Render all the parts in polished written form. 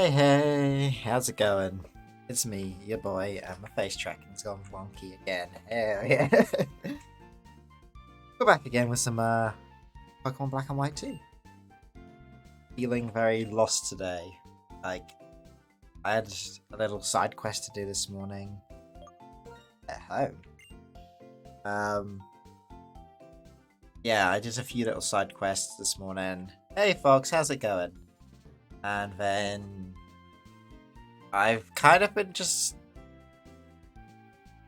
Hey, how's it going? It's me, your boy, and my face tracking's gone wonky again. Hell yeah. We're back again with some Pokemon Black and White 2. Feeling very lost today. Like, I had a little side quest to do this morning at home. Yeah, I did a few little side quests this morning. Hey Fox, how's it going? And then I've kind of been just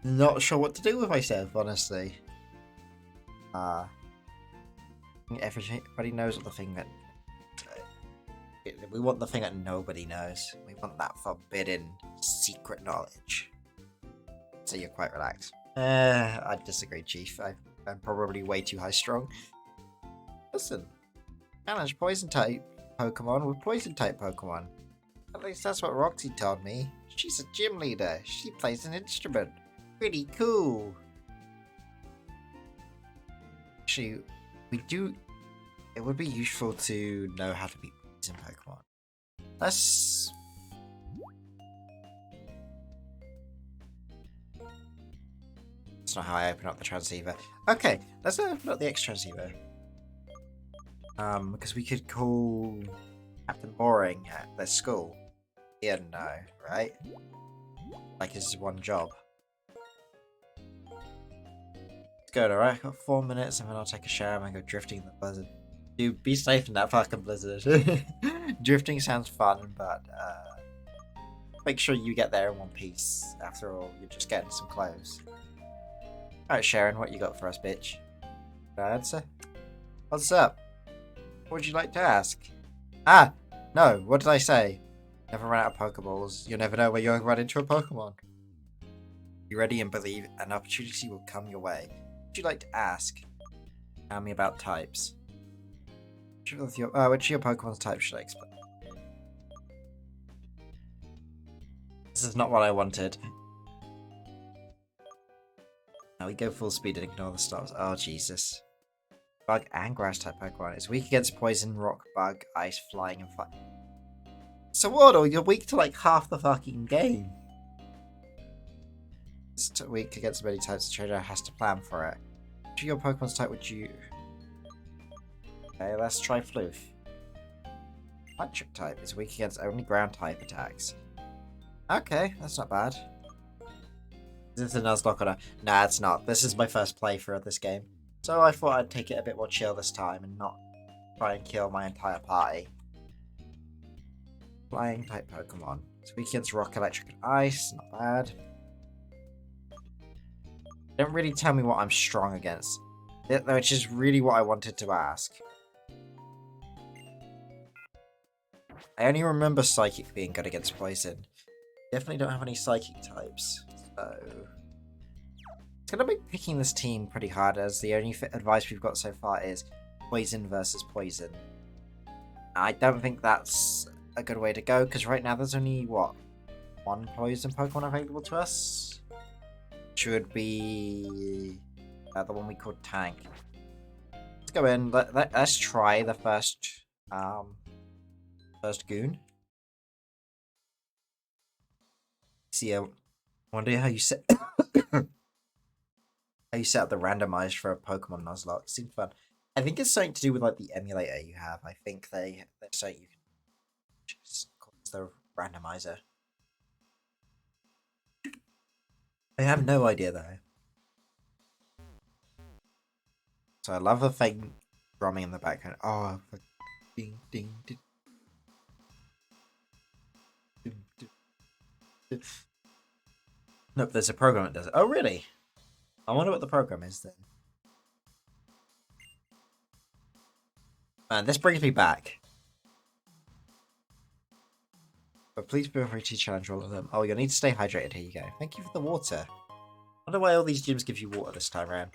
not sure what to do with myself, honestly. Everybody knows what the thing that we want the thing that nobody knows. We want that forbidden secret knowledge. So you're quite relaxed. I disagree, Chief. I'm probably way too high strung. Listen, challenge poison type Pokemon with poison type Pokemon. At least that's what Roxy told me. She's a gym leader. She plays an instrument. Pretty cool. Actually, it would be useful to know how to beat poison Pokemon. That's not how I open up the transceiver. Okay, let's open up the X transceiver. Because we could call Captain Boring at their school. Yeah, no, right? Like his one job. It's good, alright? I've got 4 minutes and then I'll take a shower and go drifting in the blizzard. Dude, be safe in that fucking blizzard. Drifting sounds fun, but make sure you get there in one piece. After all, you're just getting some clothes. Alright, Sharon, what you got for us, bitch? Can I answer? What's up? What would you like to ask? Ah! No, what did I say? Never run out of Pokeballs. You'll never know where you'll run into a Pokemon. Be ready and believe an opportunity will come your way. What would you like to ask? Tell me about types. Which of your Pokemon's types should I explain? This is not what I wanted. Now we go full speed and ignore the stops. Oh, Jesus. Bug and grass type Pokemon. It's weak against poison, rock, bug, ice, flying, and fire. So Wardle, you're weak to like half the fucking game. It's weak against many types. The trainer has to plan for it. Which of your Pokemon's type would you... Okay, let's try Floof. Electric type is weak against only ground type attacks. Okay, that's not bad. Is this a Nuzlocke or not? Nah, it's not. This is my first playthrough of this game. So I thought I'd take it a bit more chill this time and not try and kill my entire party. Flying type Pokemon. It's weak against rock, electric, and ice. Not bad. They don't really tell me what I'm strong against. Which is really what I wanted to ask. I only remember Psychic being good against poison. Definitely don't have any Psychic types. So... it's going to be picking this team pretty hard, as the only advice we've got so far is poison versus poison. I don't think that's a good way to go, because right now there's only, what, one poison Pokemon available to us? Which would be the one we called Tank. Let's go in, let's try the first goon. See, I wonder how you set... how you set up the randomized for a Pokemon Nuzlocke. Seems fun. I think it's something to do with like the emulator you have. I think there's something you can just call the randomizer. I have no idea though. So I love the fake drumming in the background. Oh, ding ding ding. Nope, there's a program that does it. Oh, really? I wonder what the program is then. Man, this brings me back. But please feel free to challenge all of them. Oh, you'll need to stay hydrated. Here you go. Thank you for the water. I wonder why all these gyms give you water this time around.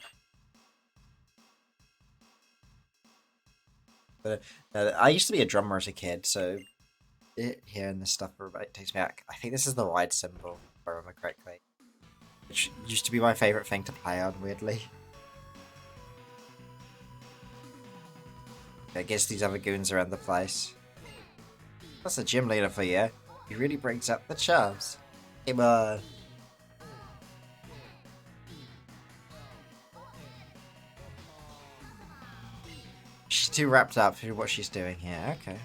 But I used to be a drummer as a kid, so hearing this stuff takes me back. I think this is the ride symbol, if I remember correctly. Which used to be my favourite thing to play on, weirdly. I guess these other goons around the place. That's a gym leader for you. He really brings up the charms. Come on. She's too wrapped up in what she's doing here. Okay.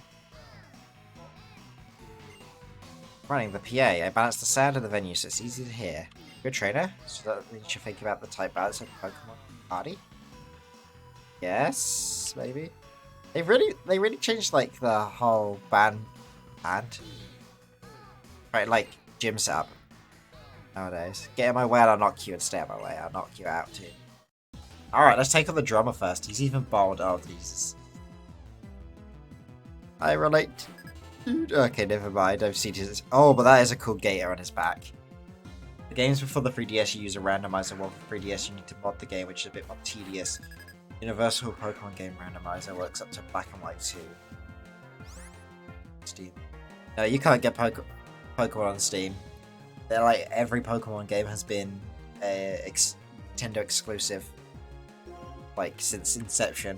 Running the PA. I balance the sound of the venue so it's easy to hear. Good trainer. So that means you think about the type balance of Pokemon party. Yes, maybe. They really changed like the whole band, right? Like gym setup nowadays. Get in my way, and I'll knock you, and stay out my way. I'll knock you out too. All right, let's take on the drummer first. He's even bold. Oh Jesus! I relate. Okay, never mind. I've seen his. Oh, but that is a cool gator on his back. The games before the 3DS, you use a randomizer. While for 3DS, you need to mod the game, which is a bit more tedious. Universal Pokemon Game Randomizer works up to Black and White 2. Steam. No, you can't get Pokemon on Steam. They're like every Pokemon game has been Nintendo exclusive, like since inception.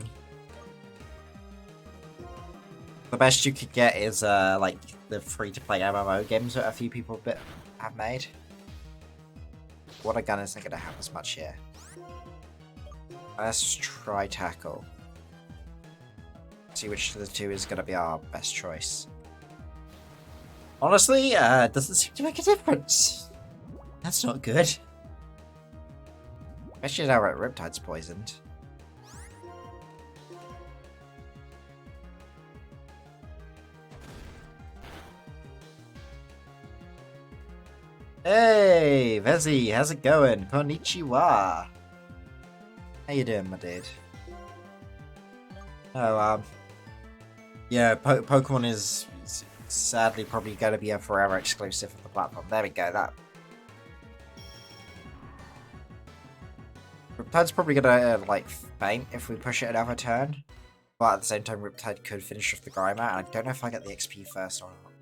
The best you could get is like the free-to-play MMO games that a few people have made. Water gun isn't going to have as much here. Let's try tackle. See which of the two is going to be our best choice. Honestly, doesn't seem to make a difference. That's not good. Especially now Riptide's poisoned. Hey, Vezi, how's it going? Konnichiwa. How you doing, my dude? Oh, yeah, Pokemon is sadly probably going to be a forever exclusive of the platform. There we go, that. Riptide's probably going to, like, faint if we push it another turn. But at the same time, Riptide could finish off the Grimer, and I don't know if I get the XP first or not.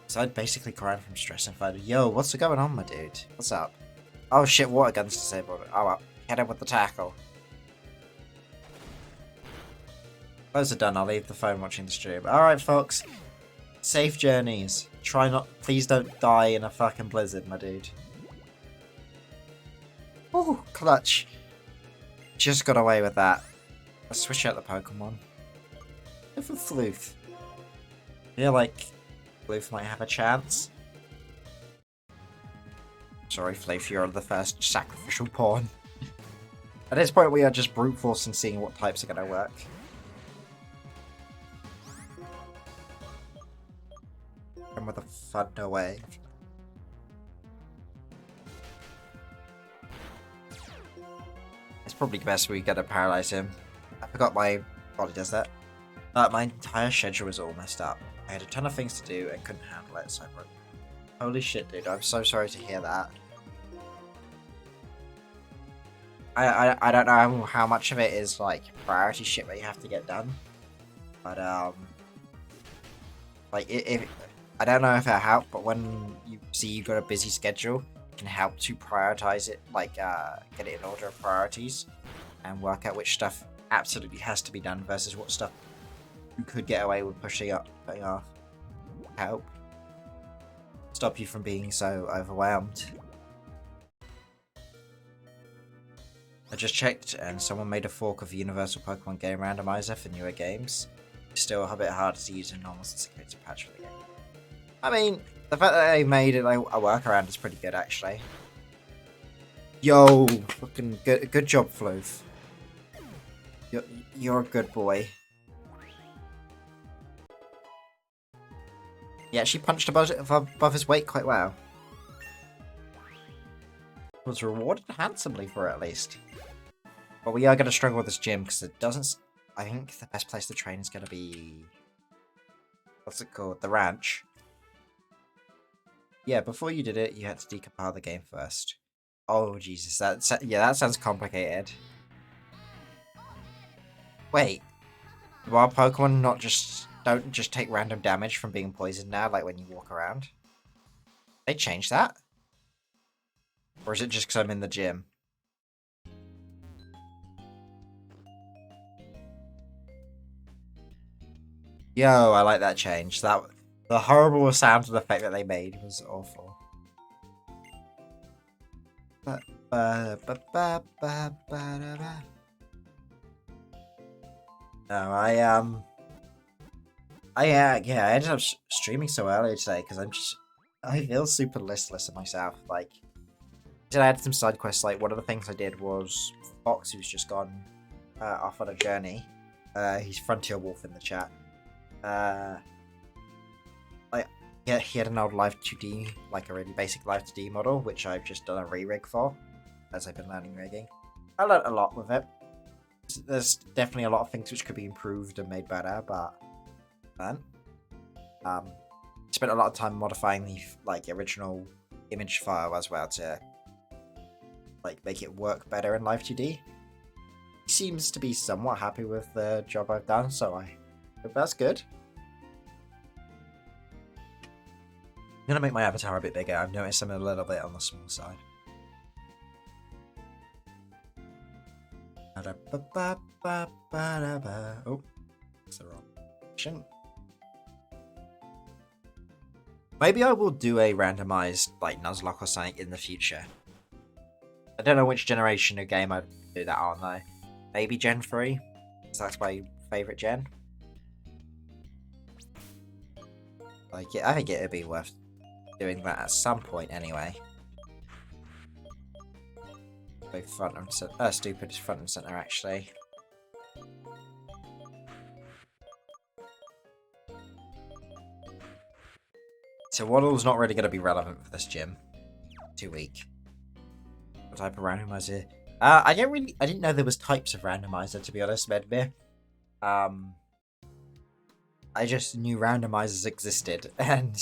So I'd basically cry from stress and fight. Yo, what's going on, my dude? What's up? Oh shit, water gun's disabled. Oh well, hit him with the tackle. Those are done, I'll leave the phone watching the stream. Alright folks, safe journeys. Try not, please don't die in a fucking blizzard, my dude. Oh, clutch. Just got away with that. Let's switch out the Pokemon. Go for Floof. I feel like Floof might have a chance. Sorry, Floof, you're the first sacrificial pawn. At this point, we are just brute forcing, seeing what types are going to work. And with a Thunder Wave. It's probably best we get to paralyze him. I forgot my body does that. But my entire schedule was all messed up. I had a ton of things to do and couldn't handle it, so I broke. Holy shit, dude, I'm so sorry to hear that. I don't know how much of it is, like, priority shit that you have to get done. But, like, if I don't know if it helped, but when you see you've got a busy schedule, it can help to prioritize it, like, get it in order of priorities, and work out which stuff absolutely has to be done versus what stuff you could get away with putting off. Help. Stop you from being so overwhelmed. I just checked and someone made a fork of the Universal Pokemon Game Randomizer for newer games. It's still a bit harder to use in normal since it creates a patch for the game. I mean, the fact that they made it like a workaround is pretty good actually. Yo, fucking good job, Floof. You're a good boy. He actually punched above his weight quite well. Was rewarded handsomely for it at least. But we are going to struggle with this gym because it doesn't... I think the best place to train is going to be... What's it called? The ranch. Yeah, before you did it, you had to decompile the game first. Oh, Jesus. That sounds complicated. Wait. Do our Pokemon don't just take random damage from being poisoned now, like when you walk around? They changed that? Or is it just because I'm in the gym? Yo, I like that change. The horrible sound effect that they made was awful. No, yeah, I ended up streaming so early today because I feel super listless in myself. Like, I had some side quests. Like, one of the things I did was Fox, who's just gone off on a journey. He's Frontier Wolf in the chat. Like, yeah, he had an old Live 2D, like a really basic Live 2D model, which I've just done a re-rig for, as I've been learning rigging. I learned a lot with it. There's definitely a lot of things which could be improved and made better, but spent a lot of time modifying the original image file as well to make it work better in Live 2D. He seems to be somewhat happy with the job I've done, so I hope that's good. I'm gonna make my avatar a bit bigger. I've noticed I'm a little bit on the small side. Oh, that's the wrong option. Maybe I will do a randomized Nuzlocke or something in the future. I don't know which generation of game I'd do that on though. Maybe Gen 3, because that's my favourite gen. I think it'd be worth doing that at some point anyway. Both front and center, stupid front and center actually. So Waddle's not really going to be relevant for this gym. Too weak. What type of randomizer? I didn't know there was types of randomizer, to be honest, Medmir. I just knew randomizers existed, and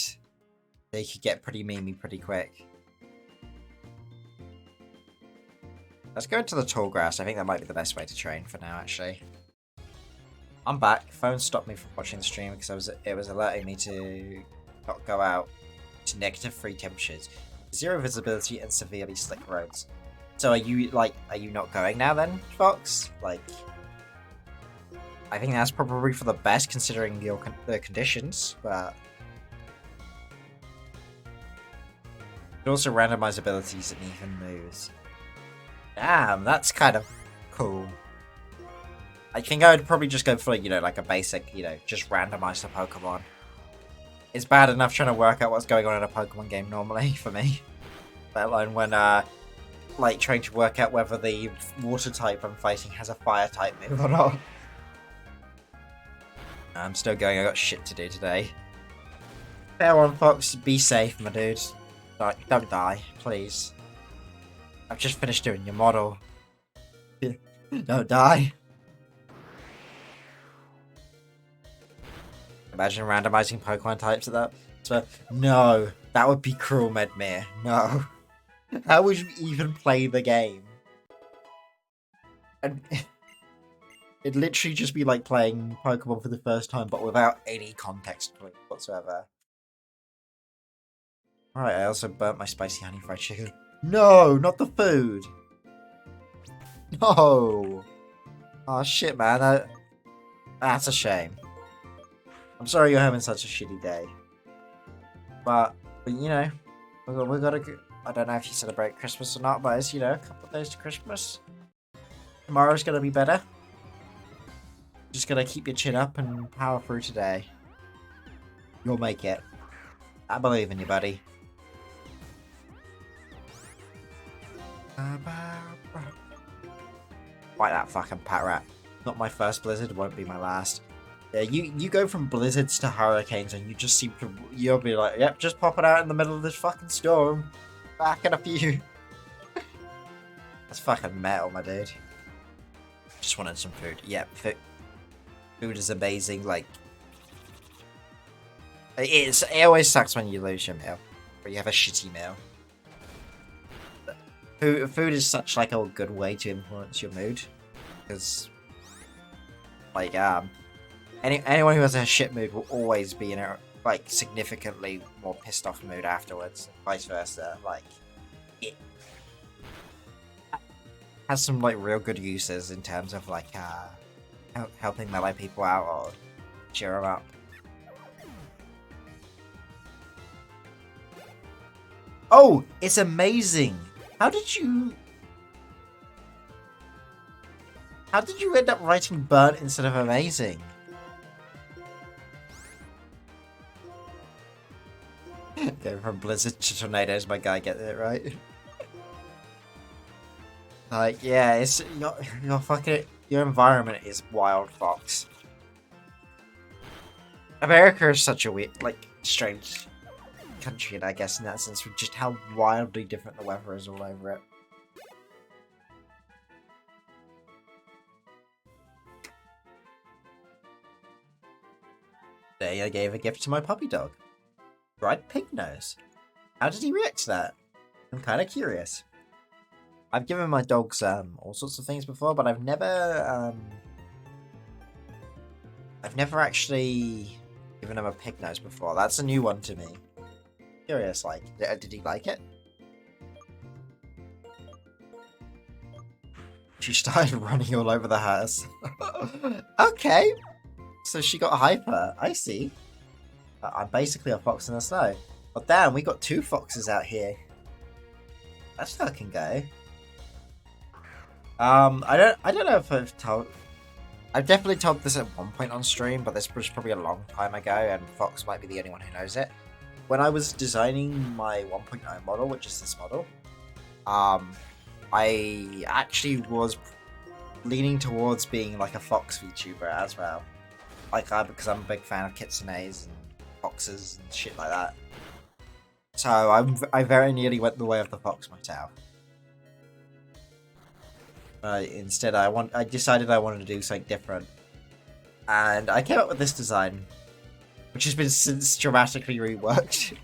they could get pretty memey pretty quick. Let's go into the tall grass. I think that might be the best way to train for now, actually. I'm back. Phone stopped me from watching the stream because it was alerting me to not go out to -3 temperatures, 0 visibility, and severely slick roads. So are you not going now then, Fox? I think that's probably for the best considering the conditions, but it also randomize abilities and even moves. Damn, that's kind of cool. I think I would probably just go for a basic, just randomize the Pokemon. It's bad enough trying to work out what's going on in a Pokemon game normally for me, let alone when trying to work out whether the water type I'm fighting has a fire type move or not. I'm still going. I got shit to do today. Fair one, Fox. Be safe, my dude. Don't die, please. I've just finished doing your model. Don't die. Imagine randomizing Pokemon types at that. So, no, that would be cruel, Medmir. No. How would you even play the game? And it'd literally just be like playing Pokemon for the first time, but without any context whatsoever. Alright, I also burnt my spicy honey fried chicken. No, not the food! No! Oh shit, man. That's a shame. I'm sorry you're having such a shitty day. But we gotta go. I don't know if you celebrate Christmas or not, but it's, a couple of days to Christmas. Tomorrow's gonna be better. Just gotta keep your chin up and power through today. You'll make it. I believe in you, buddy. Fight that fucking pat rat. Not my first blizzard, won't be my last. Yeah, you go from blizzards to hurricanes and you just seem to... You'll be like, yep, just pop it out in the middle of this fucking storm. Back in a few. That's fucking metal, my dude. Just wanted some food. Yep, food is amazing, It always sucks when you lose your meal. Or you have a shitty meal. Food is such a good way to influence your mood. Because... anyone who has a shit mood will always be in a significantly more pissed off mood afterwards, vice versa. It has some real good uses in terms of helping melee people out or cheer them up. Oh, it's amazing. How did you end up writing burnt instead of amazing? Go from blizzard to tornadoes, my guy, get it right. Like, yeah, it's your fucking your environment is wild, Fox. America is such a weird, like, strange country, and I guess in that sense, with just how wildly different the weather is all over it. Today I gave a gift to my puppy dog. Dried pig nose. How did he react to that? I'm kind of curious. I've given my dogs all sorts of things before, but I've never actually given him a pig nose before. That's a new one to me. Curious, like, did he like it? She started running all over the house. Okay, so she got hyper. I see. I'm basically a fox in the snow. But damn, we got 2 foxes out here. That's how it can go. I don't know if I've definitely told this at one point on stream, but this was probably a long time ago, and Fox might be the only one who knows it. When I was designing my 1.0 model, which is this model, I actually was leaning towards being like a fox VTuber as well. Like, because I'm a big fan of kitsunes and foxes and shit like that. So I very nearly went the way of the fox myself. Instead, I decided I wanted to do something different, and I came up with this design, which has been since dramatically reworked.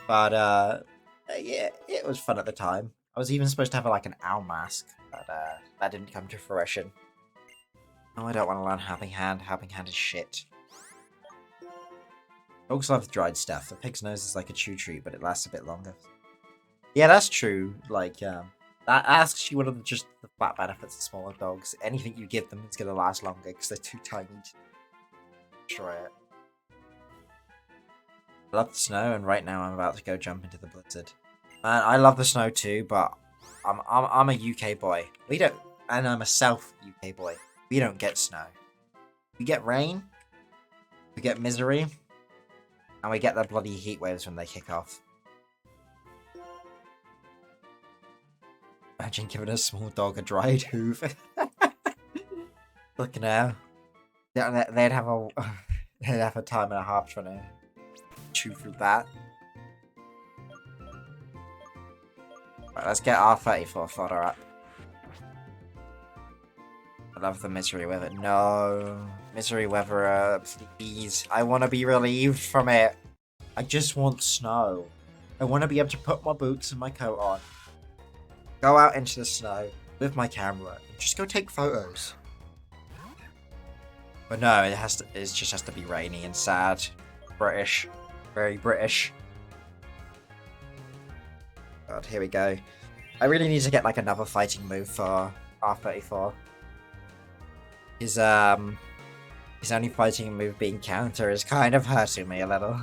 But yeah, it was fun at the time. I was even supposed to have like an owl mask, but that didn't come to fruition. Oh, I don't want to learn Helping Hand. Helping Hand is shit. Dogs love dried stuff. A pig's nose is like a chew treat, but it lasts a bit longer. Yeah, that's true. Like, that asks you one of the flat benefits of smaller dogs. Anything you give them is going to last longer because they're too tiny to destroy it. I love the snow, and right now I'm about to go jump into the blizzard. Man, I love the snow too, but I'm a UK boy. And I'm a South UK boy. We don't get snow. We get rain. We get misery. And we get the bloody heat waves when they kick off. Imagine giving a small dog a dried hoof. Look now. They'd have a time and a half trying to chew through that. Right, let's get R34 fodder up. I love the misery weather. No. Misery weather, please. I want to be relieved from it. I just want snow. I want to be able to put my boots and my coat on. Go out into the snow with my camera and just go take photos. But no, it just has to be rainy and sad. British. Very British. God, here we go. I really need to get like another fighting move for R34. His only fighting move being counter is kind of hurting me a little.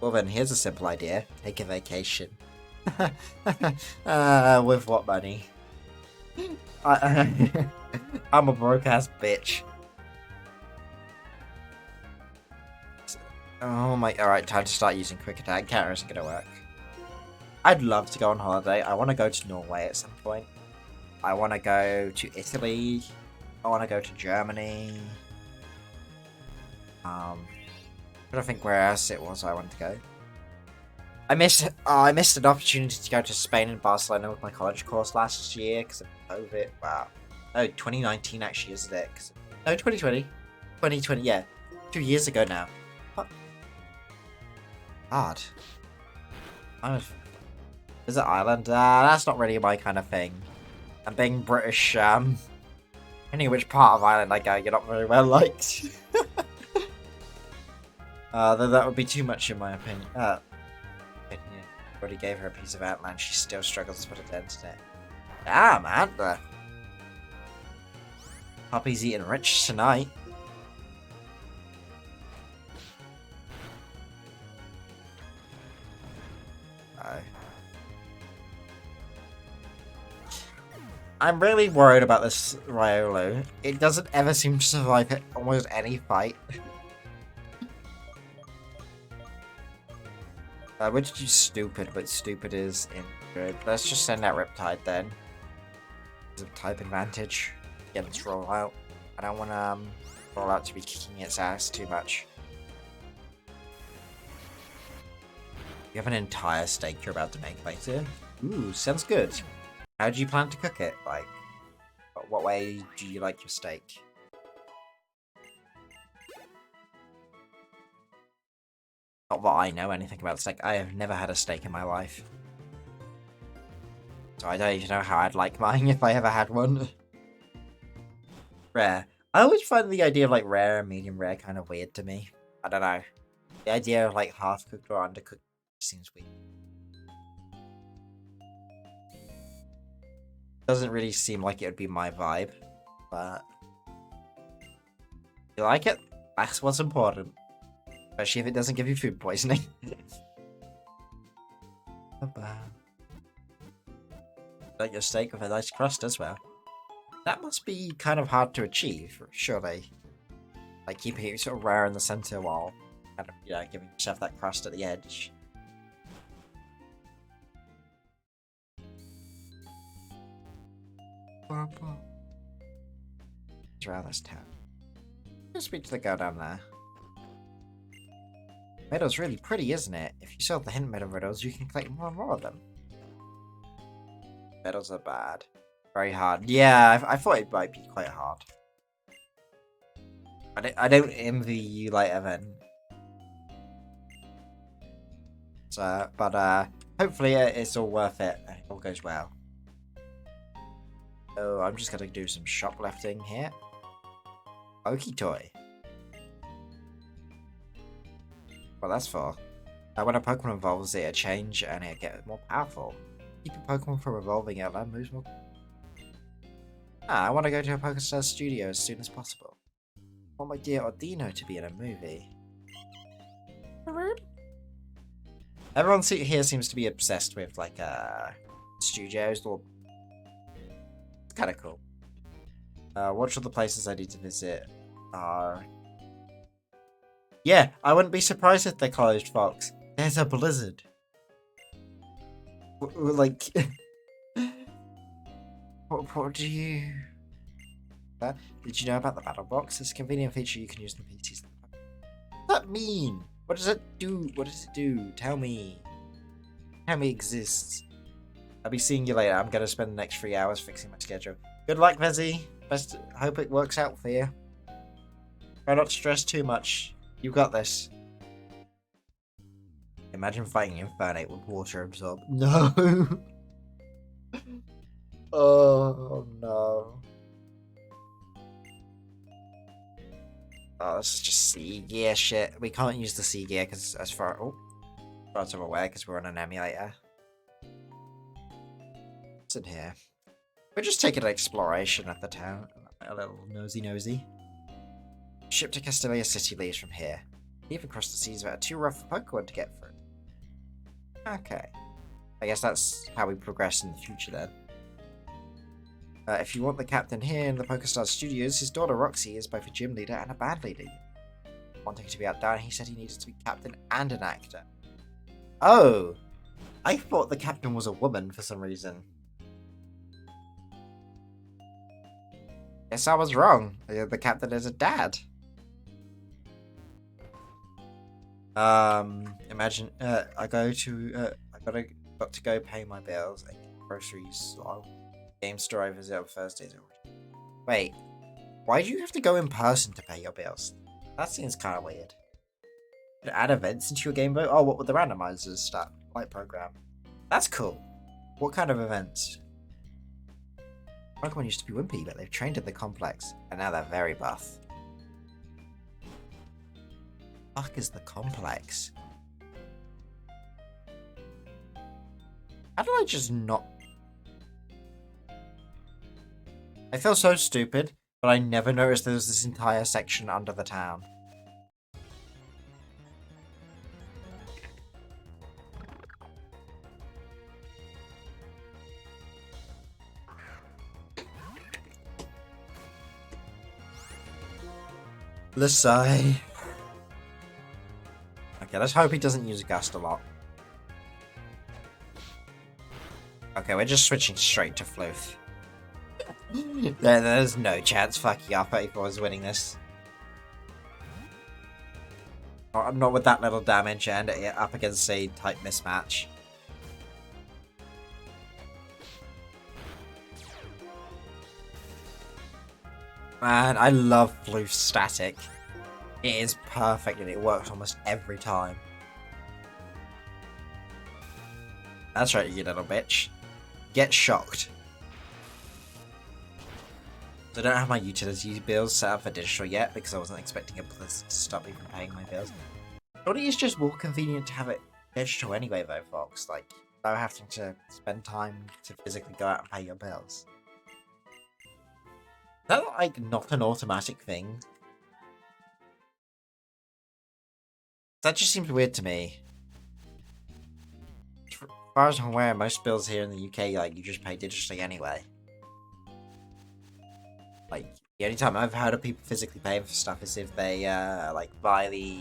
Well then, here's a simple idea. Take a vacation. With what money? I'm a broke ass bitch. Oh my, alright, time to start using quick attack. Counter isn't gonna work. I'd love to go on holiday. I want to go to Norway at some point. I want to go to Italy. I want to go to Germany. I don't think where else it was I wanted to go. I missed an opportunity to go to Spain and Barcelona with my college course last year because of COVID. Wow. Oh, 2019 actually, isn't it? No, 2020. 2020, yeah. 2 years ago now. What? Hard. Is it Ireland? That's not really my kind of thing. And being British, any which part of Ireland I go, you're not very well liked. Though that would be too much in my opinion. Already gave her a piece of outline, she still struggles to put a dent in it. Ah, man. The puppy's eating rich tonight. I'm really worried about this Riolu. It doesn't ever seem to survive almost any fight. Which is stupid, but stupid is injured. Let's just send out Riptide then. It's a type advantage. Get its roll out. I don't want roll out to be kicking its ass too much. You have an entire steak you're about to make later. Ooh, sounds good. How do you plan to cook it? Like, what way do you like your steak? Not that I know anything about steak. I have never had a steak in my life. So I don't even know how I'd like mine if I ever had one. Rare. I always find the idea of like rare and medium rare kind of weird to me. I don't know. The idea of like half cooked or undercooked seems weird. Doesn't really seem like it would be my vibe, but you like it? That's what's important. Especially if it doesn't give you food poisoning. Like your steak with a nice crust as well. That must be kind of hard to achieve, surely. Like keeping it sort of rare in the center while kind of, giving yourself that crust at the edge. Around this town. Let's speak to the girl down there. Meadow's really pretty, isn't it? If you solve the hidden meadow riddles, you can collect more and more of them. Meadows are bad. Very hard. Yeah, I thought it might be quite hard. I don't envy you, like, Evan. So, but hopefully it's all worth it and it all goes well. So I'm just gonna do some shoplifting here. Okie toy. Well, that's for. When a Pokemon evolves, it change and it gets more powerful. Keep a Pokemon from evolving, it moves more. I want to go to a Pokestar studio as soon as possible. I want my dear Ordino to be in a movie. Everyone here seems to be obsessed with like studios. Or it's kind of cool. What are the places I need to visit? Yeah, I wouldn't be surprised if they're closed, Fox. There's a blizzard. Like, what do you? Did you know about the battle box? It's a convenient feature you can use in PCs. What does that mean? What does it do? What does it do? Tell me. Tell me it exists. I'll be seeing you later. I'm gonna spend the next 3 hours fixing my schedule. Good luck, Vezzy. Best hope it works out for you. Try not to stress too much. You got this. Imagine fighting Infernape with water absorb. No. Oh no. Oh, this is just sea gear shit. We can't use the sea gear because as far as I'm aware, because we're on an emulator. What's in here? We're just taking an exploration of the town. A little nosy. Ship to Castelia City leaves from here. Leave across the seas without too rough for Pokemon to get through. Okay. I guess that's how we progress in the future then. If you want the captain here in the Pokestar Studios, his daughter Roxy is both a gym leader and a band leader. Wanting to be outdone, he said he needed to be captain and an actor. Oh! I thought the captain was a woman for some reason. Guess I was wrong. The captain is a dad. Imagine, I got to go pay my bills and get groceries. Game store I visit on Thursdays. Wait, why do you have to go in person to pay your bills? That seems kind of weird. Add events into your game boat? Oh, what would the randomizers start? Light program. That's cool. What kind of events? Pokemon used to be wimpy, but they've trained in the complex, and now they're very buff. Fuck is the complex? How did I just not? I feel so stupid, but I never noticed there was this entire section under the town. Lasai. Okay, let's hope he doesn't use Gust a lot. Okay, we're just switching straight to Floof. There's no chance fucking up if I was winning this. Not with that little damage and up against a type mismatch. Man, I love Floof's static. It is perfect and it works almost every time. That's right, you little bitch. Get shocked. So I don't have my utility bills set up for digital yet because I wasn't expecting a Blizzard to stop me from paying my bills. Surely it's just more convenient to have it digital anyway though, Fox. Like, without having to spend time to physically go out and pay your bills. Is that like not an automatic thing? That just seems weird to me. As far as I'm aware, most bills here in the UK, like, you just pay digitally anyway. Like, the only time I've heard of people physically paying for stuff is if they, like, buy the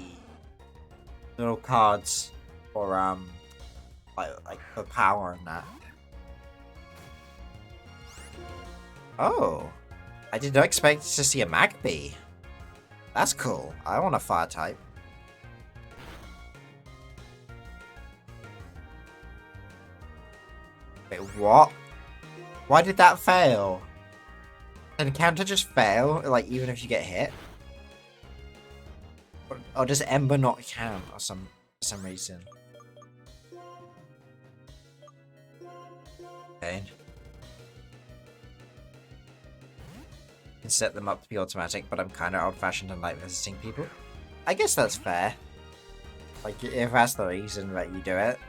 little cards for, like for power and that. Oh, I did not expect to see a Magpie. That's cool. I want a fire type. Wait, what? Why did that fail? Can counter just fail, like, even if you get hit? Or does Ember not count or for some reason? Okay. Can set them up to be automatic, but I'm kind of old-fashioned and like visiting people. I guess that's fair. Like, if that's the reason that you do it.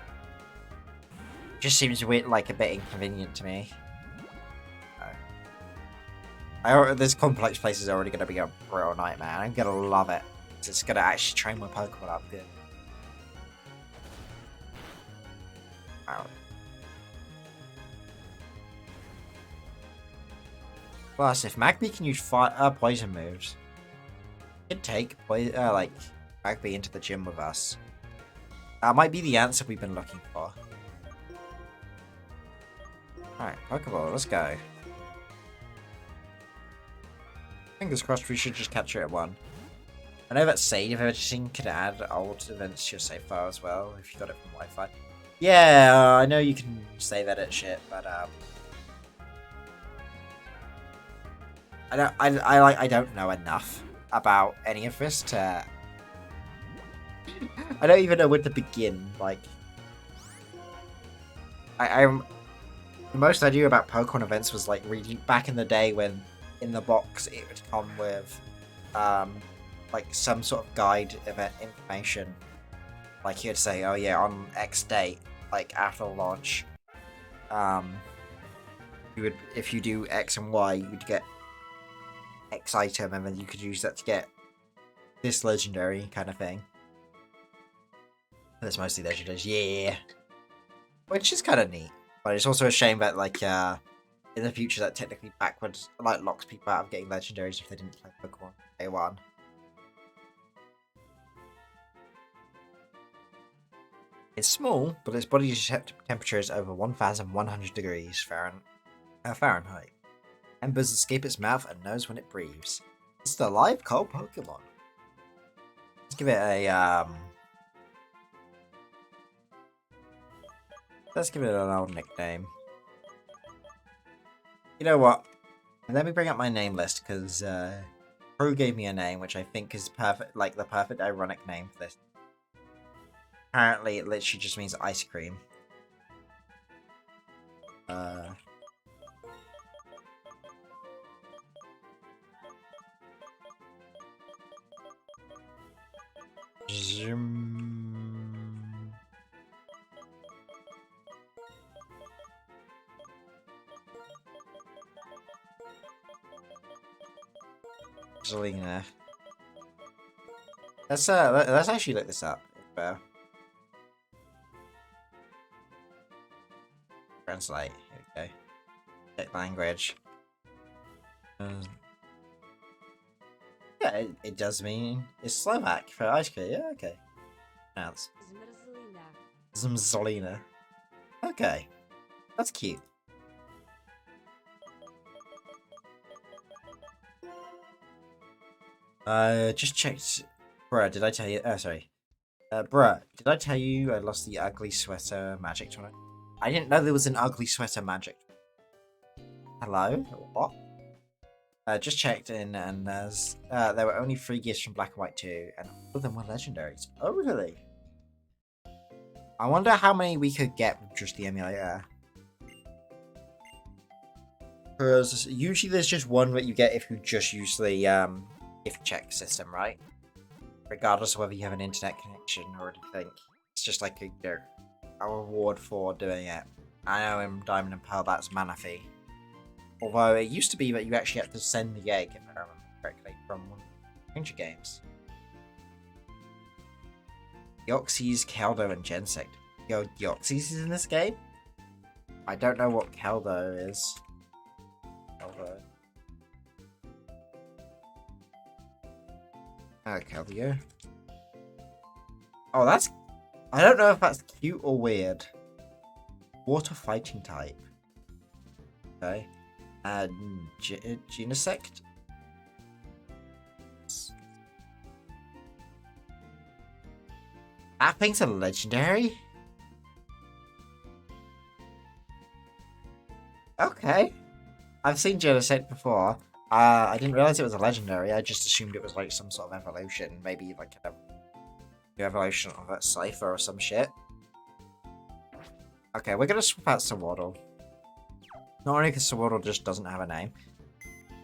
Just seems weird, like a bit inconvenient to me. This complex place is already going to be a real nightmare. I'm going to love it. It's going to actually train my Pokemon up good. Wow. Plus, if Magpie can use poison moves, it could take like Magpie into the gym with us. That might be the answer we've been looking for. Alright, Pokeball, let's go. Fingers crossed we should just capture it at 1. I know that save editing could add old events to your save file as well if you got it from Wi-Fi. Yeah, I know you can save edit shit, but I don't know enough about any of this to. I don't even know where to begin. Like, I'm the most I knew about Pokemon events was like reading back in the day when in the box it would come with like some sort of guide event information. Like you'd say, oh yeah, on X date, like after launch, you would, if you do X and Y, you'd get X item, and then you could use that to get this legendary kind of thing. That's mostly legendaries, yeah. Which is kind of neat, but it's also a shame that like in the future that technically backwards like locks people out of getting legendaries if they didn't play Pokemon Day 1. It's small, but its body temperature is over 1,100 degrees Fahrenheit. Embers escape its mouth and knows when it breathes. It's the live cold Pokemon. Let's give it a let's give it an old nickname. You know what? Let me bring up my name list because Prue gave me a name which I think is perfect, like the perfect ironic name for this. Apparently, it literally just means ice cream. Zelina. Let's actually look this up. Translate. Here we go. Check language. Yeah, Yeah, it does mean it's Slovak for ice cream. Yeah, okay. Now it's Zmzolina. Okay, that's cute. Just checked. Bruh, did I tell you? Oh, sorry. Bruh, did I tell you I lost the ugly sweater magic tournament? I didn't know there was an ugly sweater magic. Hello? What? Just checked in, and there were only 3 gifts from Black and White 2, and all of them were legendaries. Oh, really? I wonder how many we could get with just the emulator. Because usually there's just one that you get if you just use the gift check system, right? Regardless of whether you have an internet connection or anything. It's just like a reward for doing it. I know in Diamond and Pearl that's mana fee. Although it used to be that you actually had to send the egg, if I remember correctly, from one of the Ranger games. Deoxys, Caldo, and Gensect. Yo, Deoxys is in this game? I don't know what Caldo is. Caldo. Caldio. Oh, that's... I don't know if that's cute or weird. Water fighting type. Okay. Genesect? That thing's a legendary? Okay. I've seen Genesect before. I didn't realize it was a legendary. I just assumed it was like some sort of evolution. Maybe like a new evolution of that Cypher or some shit. Okay, we're gonna swap out Sawaddle. Not only because Sawaddle just doesn't have a name.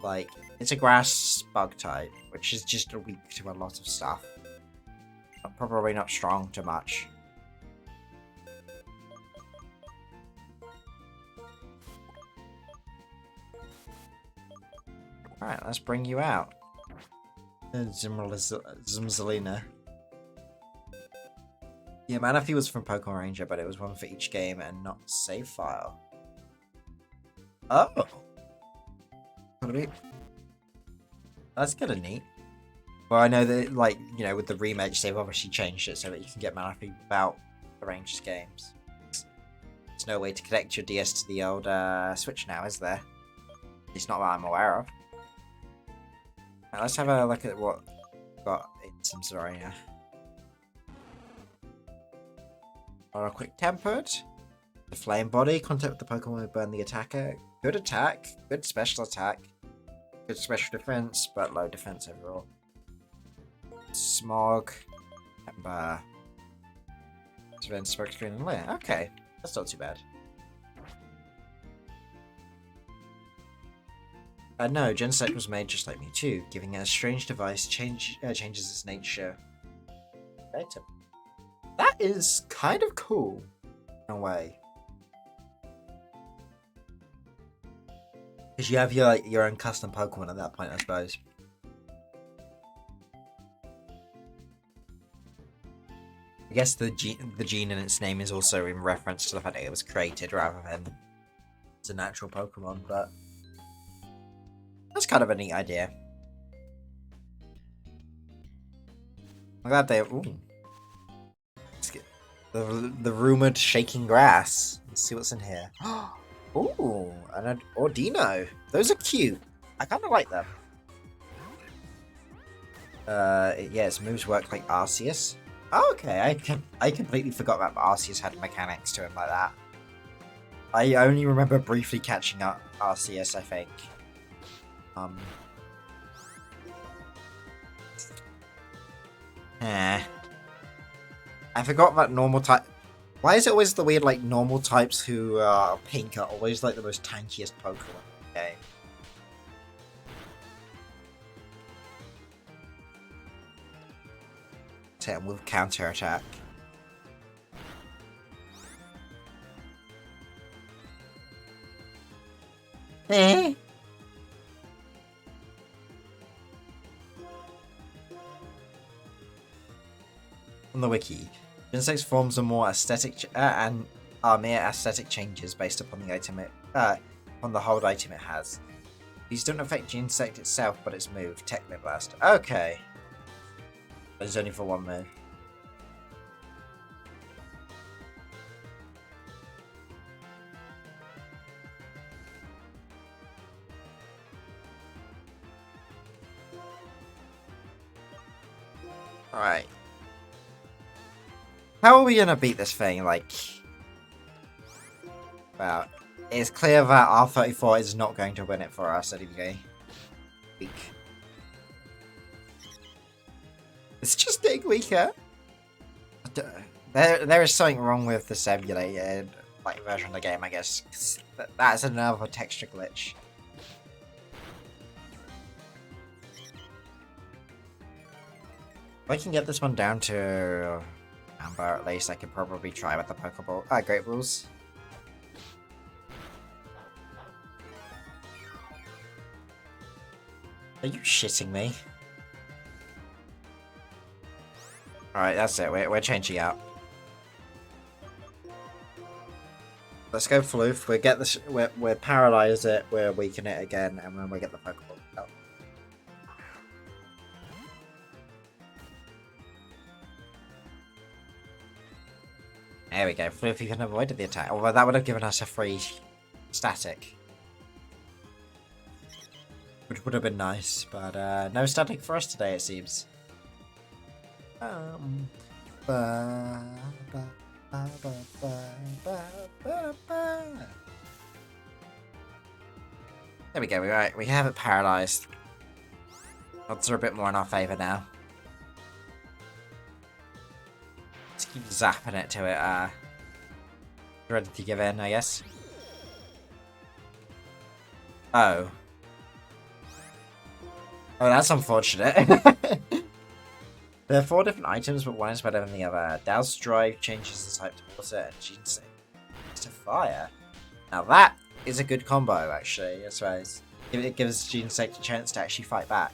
Like, it's a grass bug type, which is just weak to a lot of stuff. But probably not strong too much. Alright, let's bring you out. Zmzolina. Yeah, Manaphy was from Pokemon Ranger, but it was one for each game and not save file. Oh! That's kind of neat. Well, I know that, like, you know, with the remakes, they've obviously changed it so that you can get Manaphy without the Rangers games. There's no way to connect your DS to the old Switch now, is there? At least not that I'm aware of. Right, let's have a look at what we've got in Zmzolina. Or a quick tempered. The flame body, contact with the Pokemon will burn the attacker. Good attack, good special attack, good special defense, but low defense overall. Smog, Ember, Smoke Screen and Lair. Okay, that's not too bad. No, Genesect was made just like me too, giving it a strange device changes its nature. Item. That is kind of cool, in a way. Because you have your own custom Pokemon at that point, I suppose. I guess the gene in its name is also in reference to the fact that it was created rather than it's a natural Pokemon, but that's kind of a neat idea. I'm glad they... Ooh. Let's get the rumored shaking grass. Let's see what's in here. Ooh, and Ordino. Those are cute. I kind of like them. Yeah, its moves work like Arceus. Oh, okay, I completely forgot that Arceus had mechanics to him like that. I only remember briefly catching up Arceus, I think. I forgot that normal type. Why is it always the weird, like, normal types who are pink are always, like, the most tankiest Pokemon in the game? Hit him with counter attack. Eh? On the wiki, Genesect's forms are more aesthetic and are mere aesthetic changes based upon the item on the hold item it has. These don't affect the insect itself, but its move. Technoblast. Okay. It's only for one move. Alright. How are we gonna beat this thing? Like... Well, it's clear that R34 is not going to win it for us anyway. Weak. It's just getting weaker. There is something wrong with the simulated version of the game, I guess. That's another texture glitch. If I can get this one down to Amber, at least I could probably try with the Pokeball. Great Balls. Are you shitting me? Alright, that's it. We're changing up. Let's go Floof. We'll get this. We'll paralyze it. We'll weaken it again, and then we get the Pokeball out. There we go. Floof even avoided the attack. Although that would have given us a free static. Which would have been nice, but no static for us today, it seems. There we go. Right, we have it paralyzed. Odds are a bit more in our favor now. Let's keep zapping it to it. Ready to give in, I guess. Oh. Oh, that's unfortunate. There are 4 different items, but one is better than the other. Douse Drive changes the type to water, and Gene Stick to fire. Now that is a good combo, actually, I suppose. It gives Gene Stick a chance to actually fight back.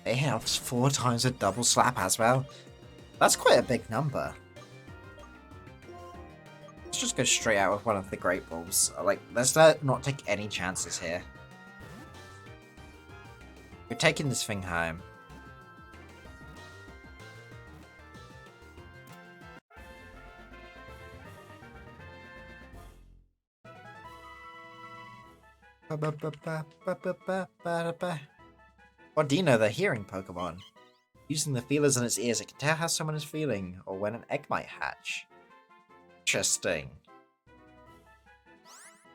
It helps 4 times a double slap as well. That's quite a big number. Let's just go straight out with one of the Great Balls. Like, let's not take any chances here. We're taking this thing home. Ordino, the hearing Pokemon. Using the feelers on its ears, it can tell how someone is feeling, or when an egg might hatch. Interesting.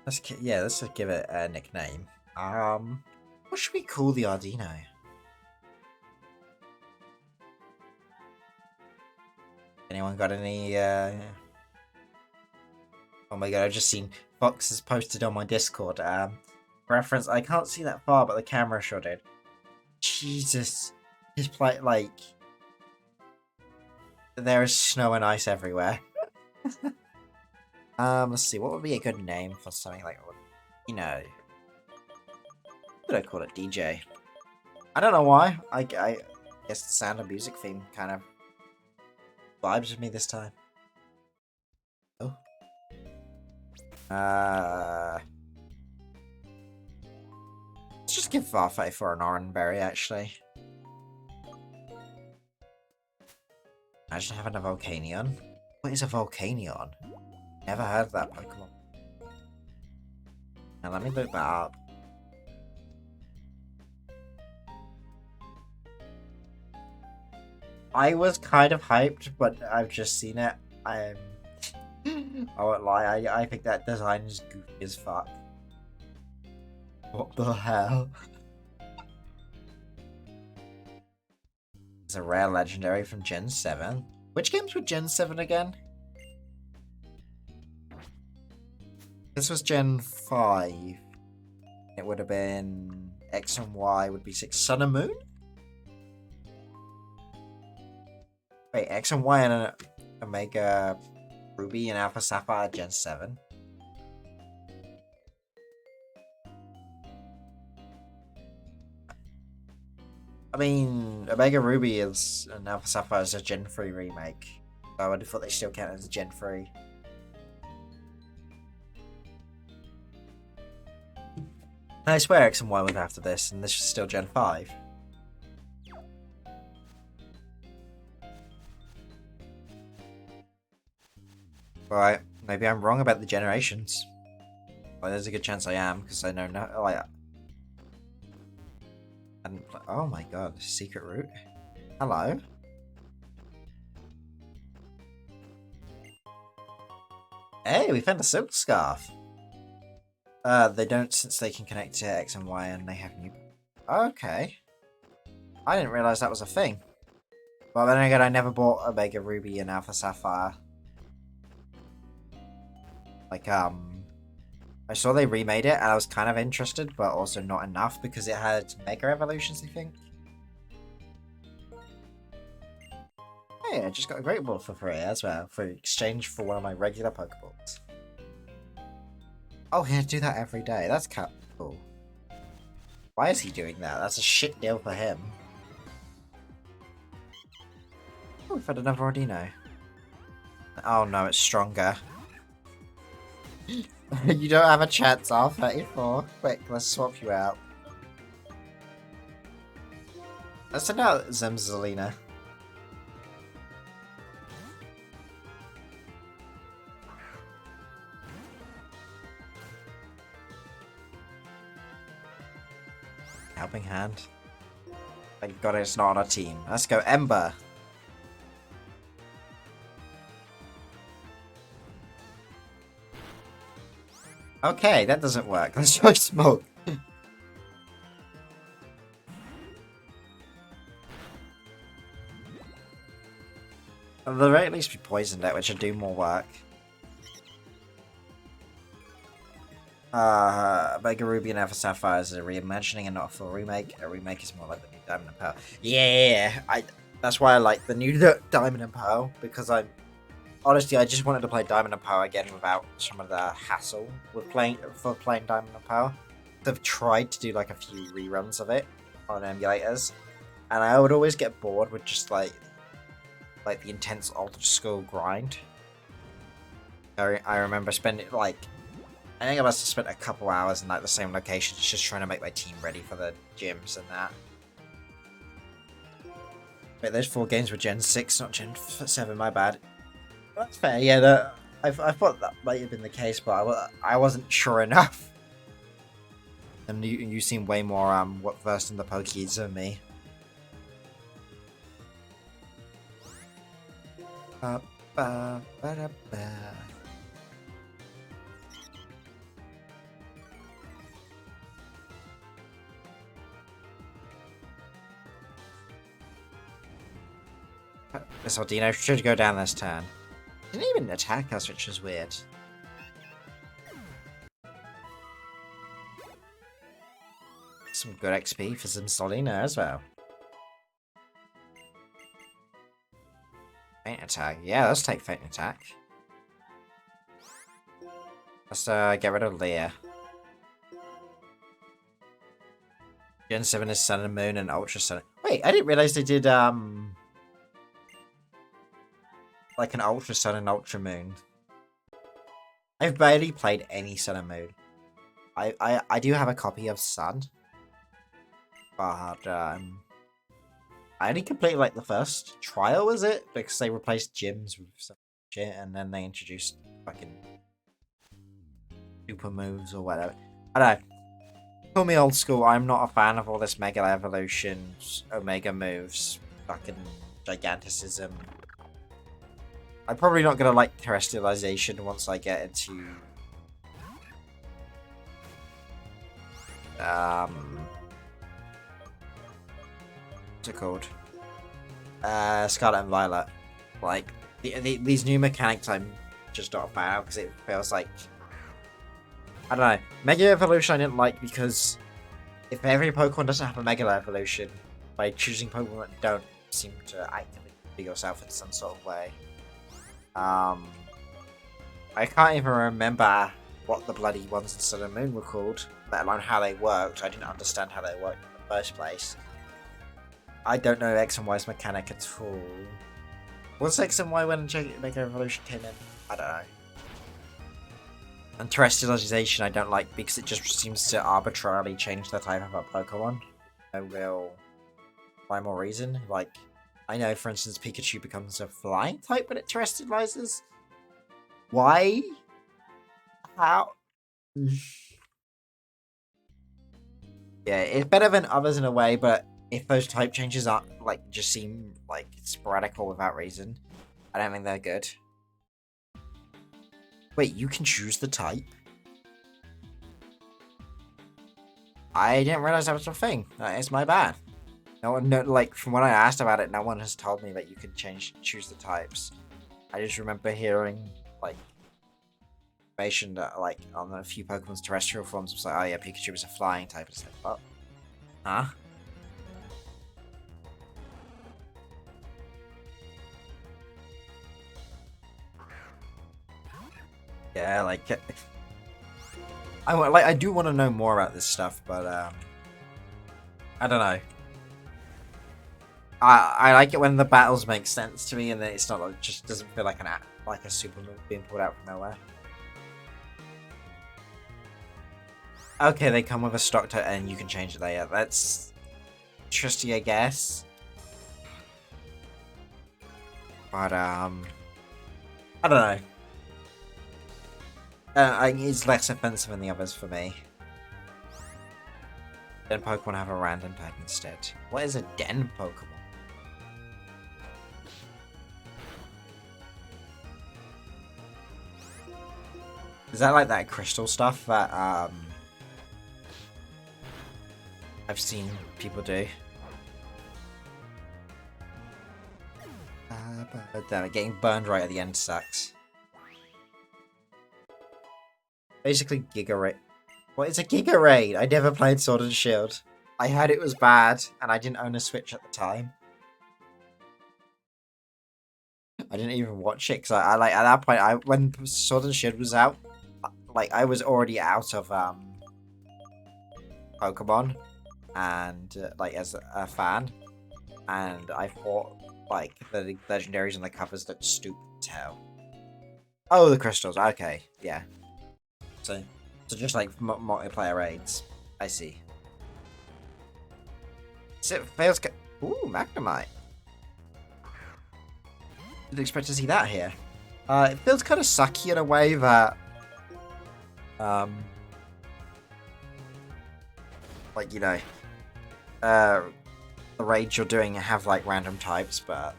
Let's give it a nickname. What should we call the Ordino? Anyone got any? Oh my god! I've just seen Fox has posted on my Discord. Reference. I can't see that far, but the camera sure did. Jesus, his plate like there is snow and ice everywhere. Let's see, what would be a good name for something like, you know, what would I call it? DJ. I don't know why. I guess the Sound of Music theme kind of vibes with me this time. Oh. Let's just give Farfetch for an Oranberry, actually. Imagine having a Volcanion. What is a Volcanion? Never heard of that Pokemon. Now let me look that up. I was kind of hyped, but I've just seen it. I won't lie, I think that design is goofy as fuck. What the hell? It's a rare legendary from Gen 7. Which games were Gen 7 again? This was Gen 5. It would have been X and Y would be 6. Sun and Moon? Wait, X and Y and Omega Ruby and Alpha Sapphire Gen 7. I mean, Omega Ruby is and Alpha Sapphire is a Gen 3 remake. So I would have thought they still count as a Gen 3. I swear X and Y was after this, and this is still Gen 5. Right, maybe I'm wrong about the generations. Well, there's a good chance I am, because I know no. Oh my god, secret route. Hello. Hey, we found a silk scarf. They don't since they can connect to X and Y, and they have new. Okay. I didn't realize that was a thing. Well, then again, I never bought Omega Ruby and Alpha Sapphire. Like, I saw they remade it, and I was kind of interested, but also not enough because it had Mega Evolutions, I think. Hey, I just got a Great Ball for free as well, for exchange for one of my regular Pokeballs. Oh, he had to do that every day. That's cool. Why is he doing that? That's a shit deal for him. Oh, we've had another Ordino. Oh no, it's stronger. You don't have a chance, R34. Quick, let's swap you out. Let's send out Zemzalina. Helping hand. Thank God it's not on our team. Let's go, Ember. Okay, that doesn't work. Let's try Smoke. At the very least we poisoned it, which would do more work. Mega Ruby and Alpha Sapphire is a reimagining and not a full remake. A remake is more like the new Diamond and Pearl. Yeah, that's why I like the new Diamond and Pearl, because honestly, I just wanted to play Diamond and Pearl again without some of the hassle with playing Diamond and Pearl. I've tried to do like a few reruns of it on emulators, and I would always get bored with just like the intense old school grind. I remember spending I think I must have spent a couple hours in like the same locations just trying to make my team ready for the gyms and that. Wait, those 4 games were Gen 6, not Gen 7, my bad. That's fair, yeah, I thought that might have been the case, but I wasn't sure enough. And you seem way more versed in the Pokédex than me. This Ordino should go down this turn. Didn't even attack us, which is weird. Some good XP for some Solina as well. Feint attack. Yeah, let's take Feint attack. Let's get rid of Leah. Gen 7 is Sun and Moon and Ultra Sun. Wait, I didn't realize they did like an Ultra Sun and Ultra Moon. I've barely played any Sun and Moon. I do have a copy of Sun, but I only completed like the first trial, was it? Because they replaced gyms with some shit, and then they introduced fucking super moves or whatever. I don't know. Call me old school. I'm not a fan of all this Mega Evolutions, Omega moves, fucking Giganticism. I'm probably not gonna like Terrestrialization once I get into what's it called? Scarlet and Violet. Like these new mechanics, I'm just not a fan of because it feels like, I don't know. Mega Evolution I didn't like because if every Pokemon doesn't have a Mega Evolution, by choosing Pokemon that don't seem to actively do yourself in some sort of way. I can't even remember what the bloody ones in Sun and Moon were called, let alone how they worked. I didn't understand how they worked in the first place. I don't know X and Y's mechanic at all. Was X and Y when Mega Evolution came in? I don't know. And terrestrialization I don't like because it just seems to arbitrarily change the type of a Pokemon. No real rhyme or reason. Like, I know, for instance, Pikachu becomes a flying type when it terrestrializes. Why? How? Yeah, it's better than others in a way, but if those type changes aren't, like, just seem, like, sporadic or without reason, I don't think they're good. Wait, you can choose the type? I didn't realize that was a thing. It's my bad. No one, like, from when I asked about it, no one has told me that you can choose the types. I just remember hearing, like, information that, like, on a few Pokemon's terrestrial forms, it was like, oh yeah, Pikachu is a flying type. It's like, what? Huh? Yeah, like, I do want to know more about this stuff, but I don't know. I like it when the battles make sense to me, and then it's not like, just doesn't feel like a super move being pulled out from nowhere. Okay, they come with a stock type, and you can change it later. That's interesting, I guess. But I don't know. It's less offensive than the others for me. Den Pokemon have a random type instead. What is a Den Pokemon? Is that like that crystal stuff that I've seen people do? But damn it, getting burned right at the end sucks. Basically, Giga Raid. What is a Giga Raid? I never played Sword and Shield. I heard it was bad, and I didn't own a Switch at the time. I didn't even watch it because I like at that point, when Sword and Shield was out, like I was already out of Pokemon, and like as a fan, and I thought like the legendaries and the covers looked stupid as hell. Oh, the crystals. Okay, yeah. So just like multiplayer raids. I see. So it fails. Ooh, Magnemite. Didn't expect to see that here. It feels kind of sucky in a way that, like, you know, the raids you're doing have like random types, but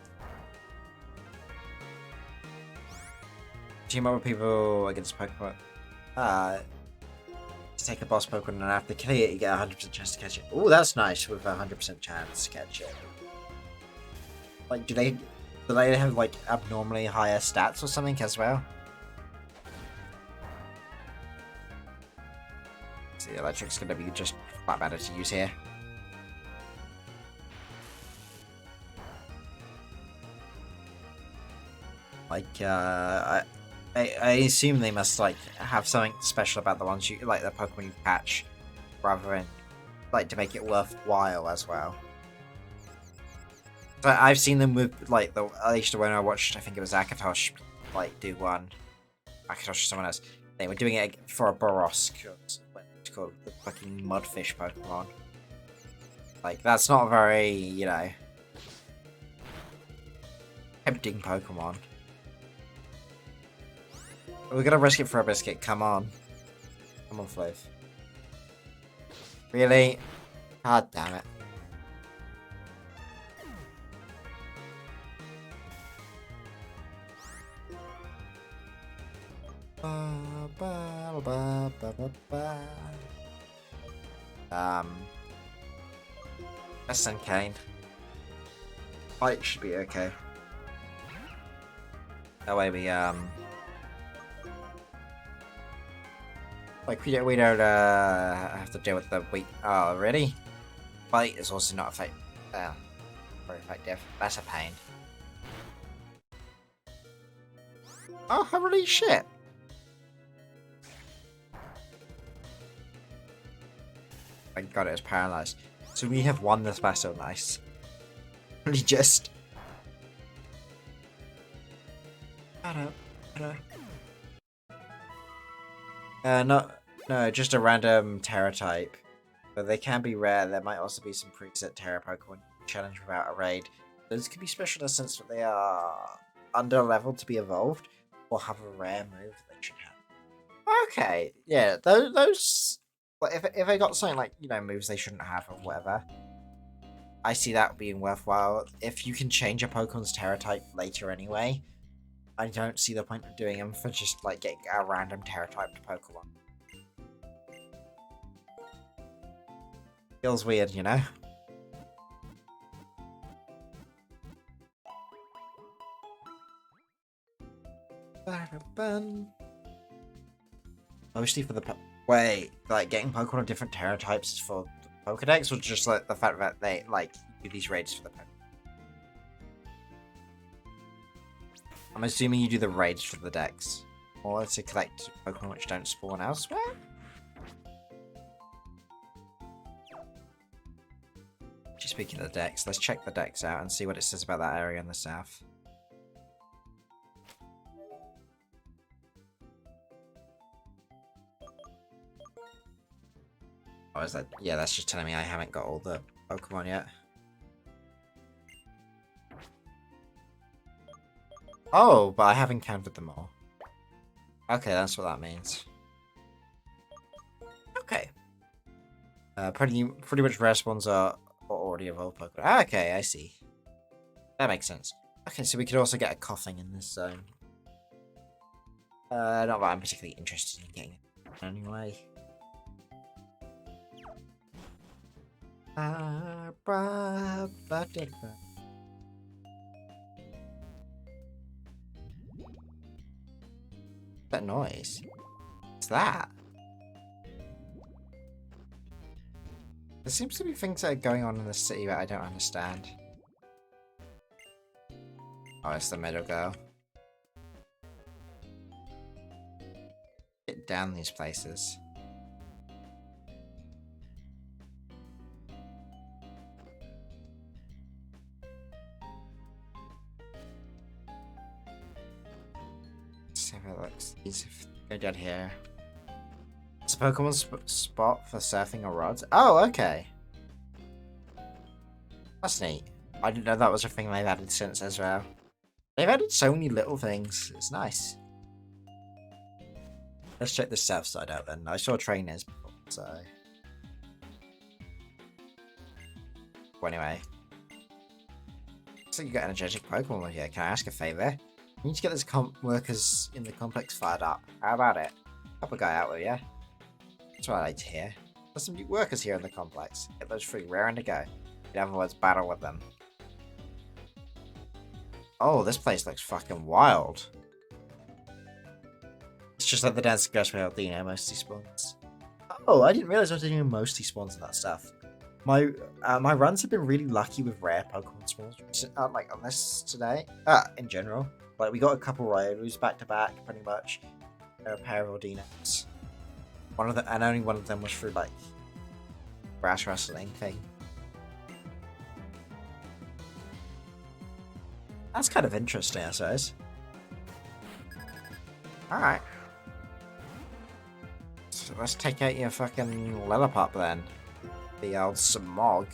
team up with people against Pokemon. To take a boss Pokemon and after killing it, you get a 100% chance to catch it. Oh, that's nice with a 100% chance to catch it. Like, do they have like abnormally higher stats or something as well? So the electric's gonna be just flat better to use here. Like, I assume they must like have something special about the ones you like the Pokemon you catch, rather than like to make it worthwhile as well. So I've seen them with like at least when I watched, I think it was Akatosh, like do one. Akatosh or someone else. They were doing it for a Borosk. It's called the fucking Mudfish Pokemon. Like that's not a very, you know, tempting Pokemon. We're gonna risk it for a biscuit. Come on. Come on, Flav. Really? God damn it. SN Kane. Fight should be okay. That way we like we don't have to deal with the weak. Oh, really? Fight is also not very effective. That's a pain. Oh, holy shit! Thank God it was paralyzed. So we have won this battle. Nice. Really just. No, just a random Terra type. But they can be rare. There might also be some preset Terra Pokemon challenge without a raid. Those could be special in the sense that they are under level to be evolved, or have a rare move they should have. Okay, yeah, those like if I got something like moves they shouldn't have or whatever, I see that being worthwhile. If you can change a Pokemon's Terra type later anyway, I don't see the point of doing them for just like getting a random Terra typed Pokemon. Feels weird, you know? Mostly for the wait, like getting Pokemon of different Terra types is for the Pokedex, or just like the fact that they like do these raids for the Pokemon? I'm assuming you do the raids for the Dex, or to collect Pokemon which don't spawn elsewhere. Speaking of the Dex, let's check the Dex out and see what it says about that area in the south. Oh, is that? Yeah, that's just telling me I haven't got all the Pokemon yet. Oh, but I haven't counted them all. Okay, that's what that means. Okay. Pretty much rare spawns are already evolved Pokemon. Okay, I see. That makes sense. Okay, so we could also get a coughing in this zone. Not that I'm particularly interested in getting it anyway. That noise? What's that? There seems to be things that are going on in the city that I don't understand. Oh, it's the middle girl. Get down these places. Let's see how it looks. Go down here. It's a Pokemon spot for surfing or rods. Oh, okay. That's neat. I didn't know that was a thing they've added since as well. They've added so many little things. It's nice. Let's check the south side out then. I saw trainers before, so... Well, anyway. So you got energetic Pokemon here. Can I ask a favor? You need to get those workers in the complex fired up. How about it? Help a guy out with you. That's what I like to hear. There's some new workers here in the complex. Get those three raring to go. In other words, battle with them. Oh, this place looks fucking wild. It's just like the Dance Grass Rail Dino mostly spawns. Oh, I didn't realize I was doing mostly spawns and that stuff. My runs have been really lucky with rare Pokemon spawns. Like on this today. In general. Like we got a couple Ryolos back to back, pretty much. A pair of Ordinos. One of them, and only one of them was through like grass wrestling thing. That's kind of interesting, I suppose. Alright. So let's take out your fucking Lillipop then. The old Smog.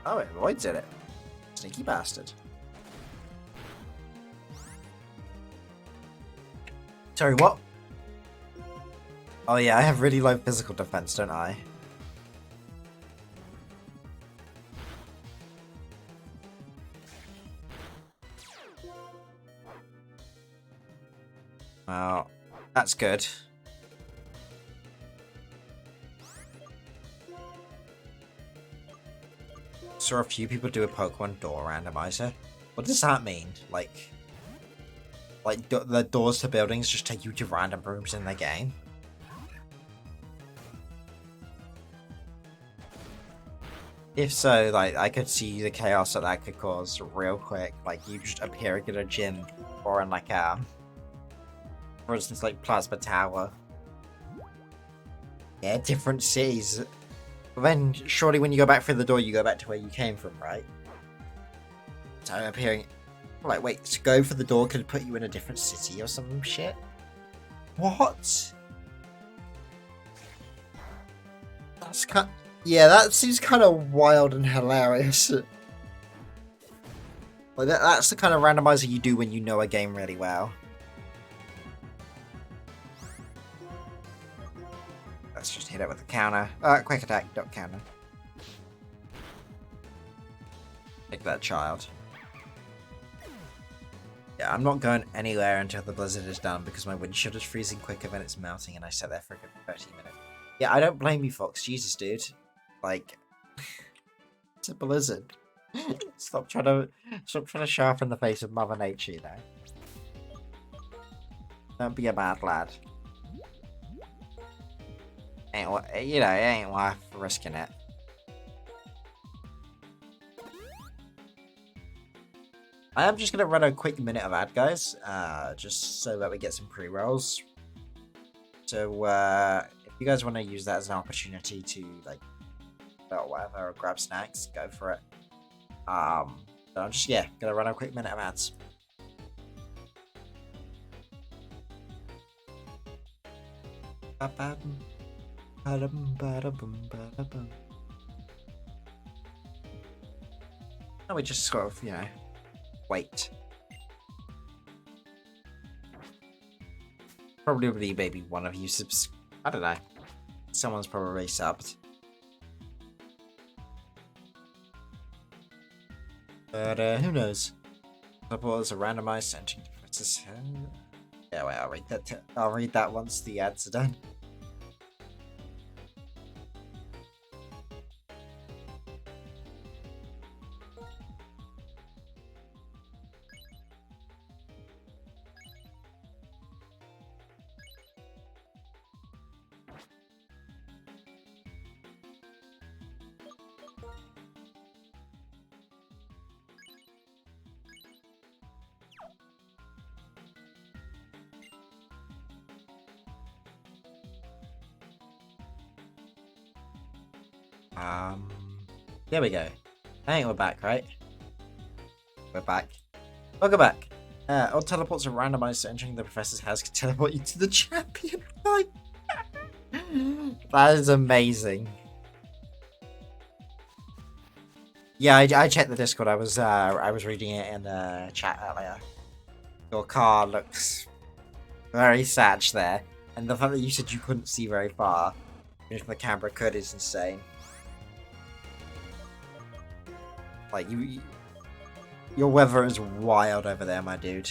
Oh, it avoids it. Sneaky bastard. Sorry, what? Oh yeah, I have really low physical defense, don't I? Well, that's good. Saw a few people do a Pokemon door randomizer. What does that mean? Like the doors to buildings just take you to random rooms in the game? If so, like, I could see the chaos that could cause real quick. Like, you just appearing in a gym or in like for instance, like Plasma Tower. Yeah, different cities. But then, surely when you go back through the door, you go back to where you came from, right? So appearing... Like, wait, to go for the door could put you in a different city or some shit? What? That's kind. Yeah, that seems kind of wild and hilarious. Like that's the kind of randomizer you do when you know a game really well. Let's just hit it with a counter. Quick attack, not counter. Take that, child. Yeah, I'm not going anywhere until the blizzard is done because my windshield is freezing quicker than it's melting and I sat there for a good 30 minutes. Yeah, I don't blame you, Fox. Jesus, dude. Like, it's a blizzard. Stop trying to sharpen the face of Mother Nature, you know. Don't be a bad lad. It ain't worth risking it. I am just gonna run a quick minute of ad, guys, just so that we get some pre-rolls. So, if you guys want to use that as an opportunity to, like, or whatever, or grab snacks, go for it. So I'm just, gonna run a quick minute of ads. And we just sort of, wait. Probably maybe one of you I don't know. Someone's probably subbed. But who knows? Suppose a randomized sentence. Yeah, wait, I'll read that once the ads are done. There we go. I think we're back, right? We're back. Welcome back. All teleports are randomized, so entering the professor's house can teleport you to the champion fight. That is amazing. Yeah, I checked the Discord. I was reading it in the chat earlier. Your car looks very satch there, and the fact that you said you couldn't see very far, even if the camera could, is insane. Like, your weather is wild over there, my dude.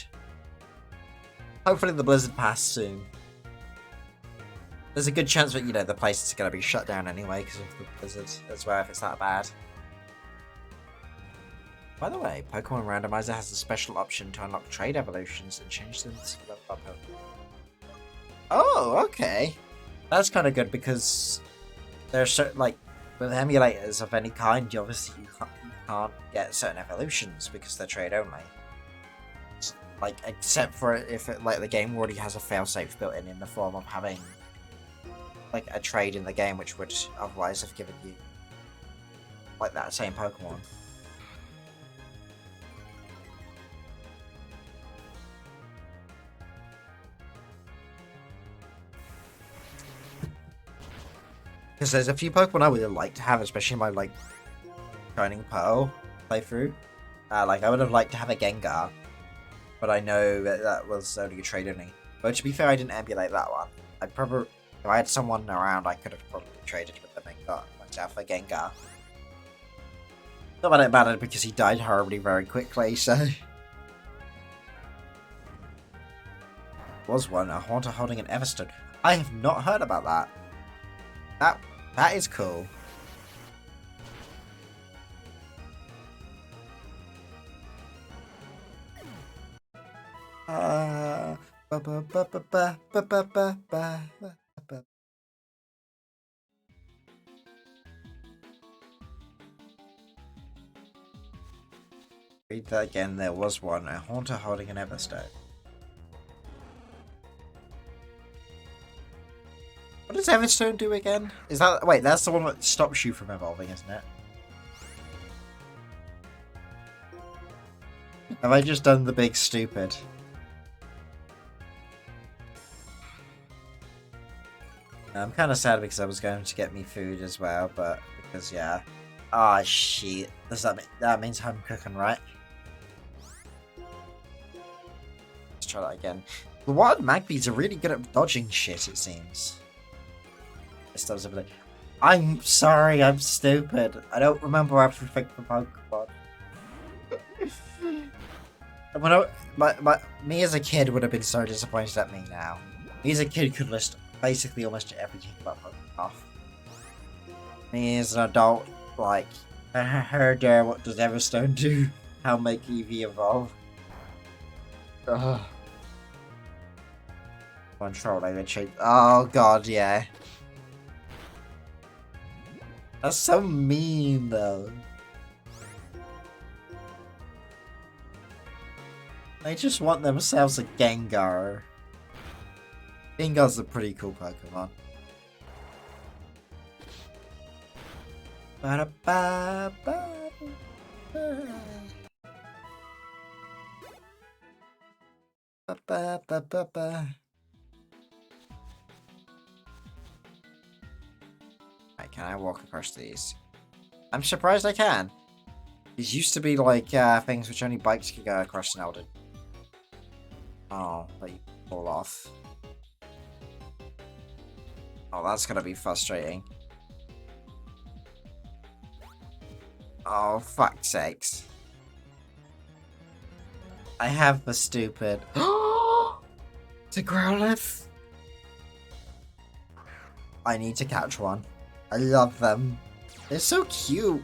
Hopefully the blizzard passes soon. There's a good chance that, the place is going to be shut down anyway because of the blizzard as well, if it's that bad. By the way, Pokemon Randomizer has a special option to unlock trade evolutions and change them to level up Pokemon. Oh, okay. That's kind of good because there's certain, like, with emulators of any kind, obviously you can't get certain evolutions because they're trade only. Like, except for if the game already has a failsafe built in the form of having like a trade in the game, which would otherwise have given you like that same Pokemon. Because there's a few Pokemon I would have liked to have, especially in my like Shining Pearl playthrough. Like I would have liked to have a Gengar, but I know that was only a trade only. But to be fair, I didn't emulate that one. If I had someone around, I could have probably traded with them and got myself a Gengar. Not that it mattered because he died horribly very quickly, so. Was one a Haunter holding an Everstone? I have not heard about that. That is cool. Read that again. There was one, a Haunter holding an Everstone. What does Everstone do again? Is that wait? That's the one that stops you from evolving, isn't it? Have I just done the big stupid? I'm kind of sad because I was going to get me food as well, but because yeah. Ah, shit. Does that means I'm cooking, right? Let's try that again. The wild Magpies are really good at dodging shit, it seems. This does a I'm sorry, I'm stupid. I don't remember everything from Pokemon. Me as a kid would have been so disappointed at me now. Me as a kid could list basically almost everything about Pokemon off. Me as an adult, like, there, what does Everstone do? How make Eevee evolve? Ugh. Control language change. Oh god, yeah. That's so mean, though. They just want themselves a Gengar. Gengar's a pretty cool Pokemon. Can I walk across these? I'm surprised I can. These used to be like things which only bikes could go across in Elden. Oh, but you fall off. Oh, that's gonna be frustrating. Oh, fuck's sakes. I have the stupid... It's a Growlithe! I need to catch one. I love them. They're so cute.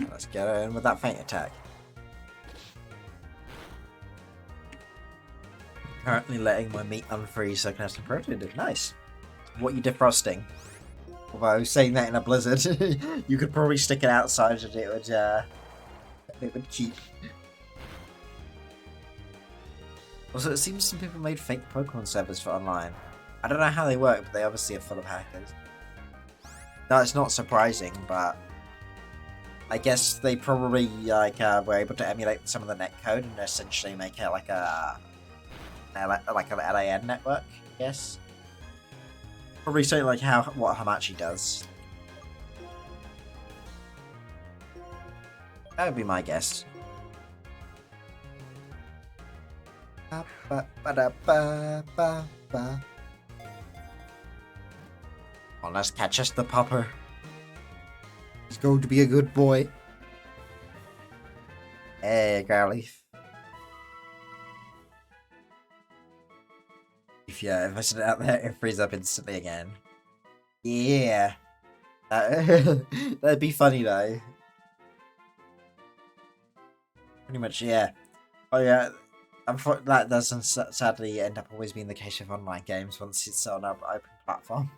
Let's get in with that feint attack. Currently letting my meat unfreeze so I can have some protein. Nice. What are you defrosting? Although saying that in a blizzard, you could probably stick it outside and it would keep. Also, it seems some people made fake Pokemon servers for online. I don't know how they work, but they obviously are full of hackers. No, it's not surprising, but I guess they probably were able to emulate some of the netcode and essentially make it like an LAN network. I guess probably something like what Hamachi does. That would be my guess. Come on, let's catch us the popper. He's going to be a good boy. Hey, Growlithe. If I sit out there, it frees up instantly again. Yeah. That'd be funny though. Pretty much, yeah. Oh yeah. That doesn't sadly end up always being the case with online games once it's on an open platform.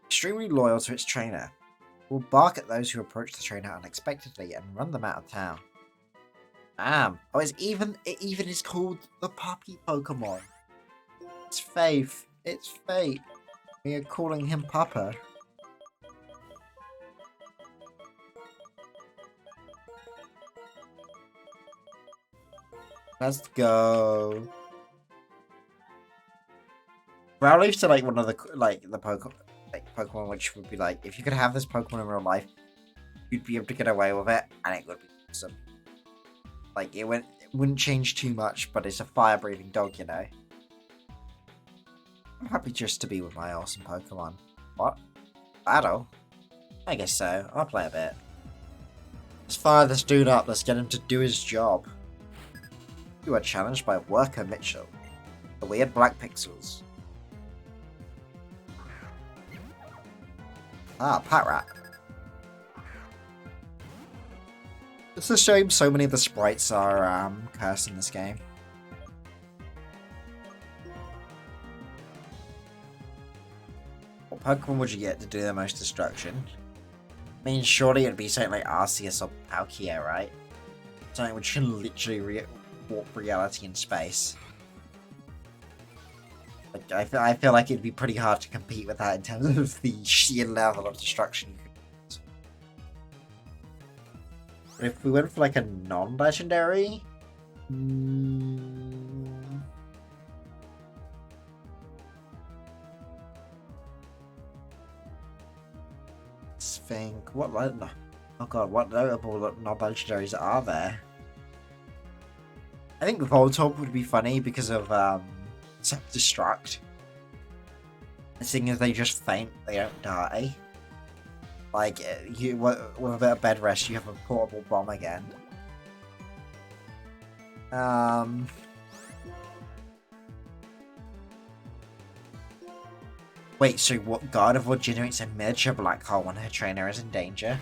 Extremely loyal to its trainer. Will bark at those who approach the trainer unexpectedly and run them out of town. Damn. Oh, it even is called the puppy Pokemon. It's Faith. It's Fate. We are calling him Papa. Let's go. Growlithe's to like one of the Pokemon which would be like, if you could have this Pokemon in real life, you'd be able to get away with it, and it would be awesome. Like it wouldn't change too much, but it's a fire-breathing dog, you know. I'm happy just to be with my awesome Pokemon. What? Battle? I guess so. I'll play a bit. Let's fire this dude up. Let's get him to do his job. You are challenged by Worker Mitchell. The weird black pixels. Ah, Patrat. It's a shame so many of the sprites are cursed in this game. What Pokemon would you get to do the most destruction? I mean, surely it'd be something like Arceus or Palkia, right? Something which can literally warp reality in space. Like, I feel like it'd be pretty hard to compete with that in terms of the sheer level of destruction you could do. But if we went for like a non-legendary, Mm, let's think. What? Oh god, what notable non-legendaries are there? I think Voltorb would be funny because of self-destruct. Seeing as they just faint, they don't die. Like, you with a bit of bed rest, you have a portable bomb again. Wait, so what? Gardevoir generates a miniature black hole when her trainer is in danger?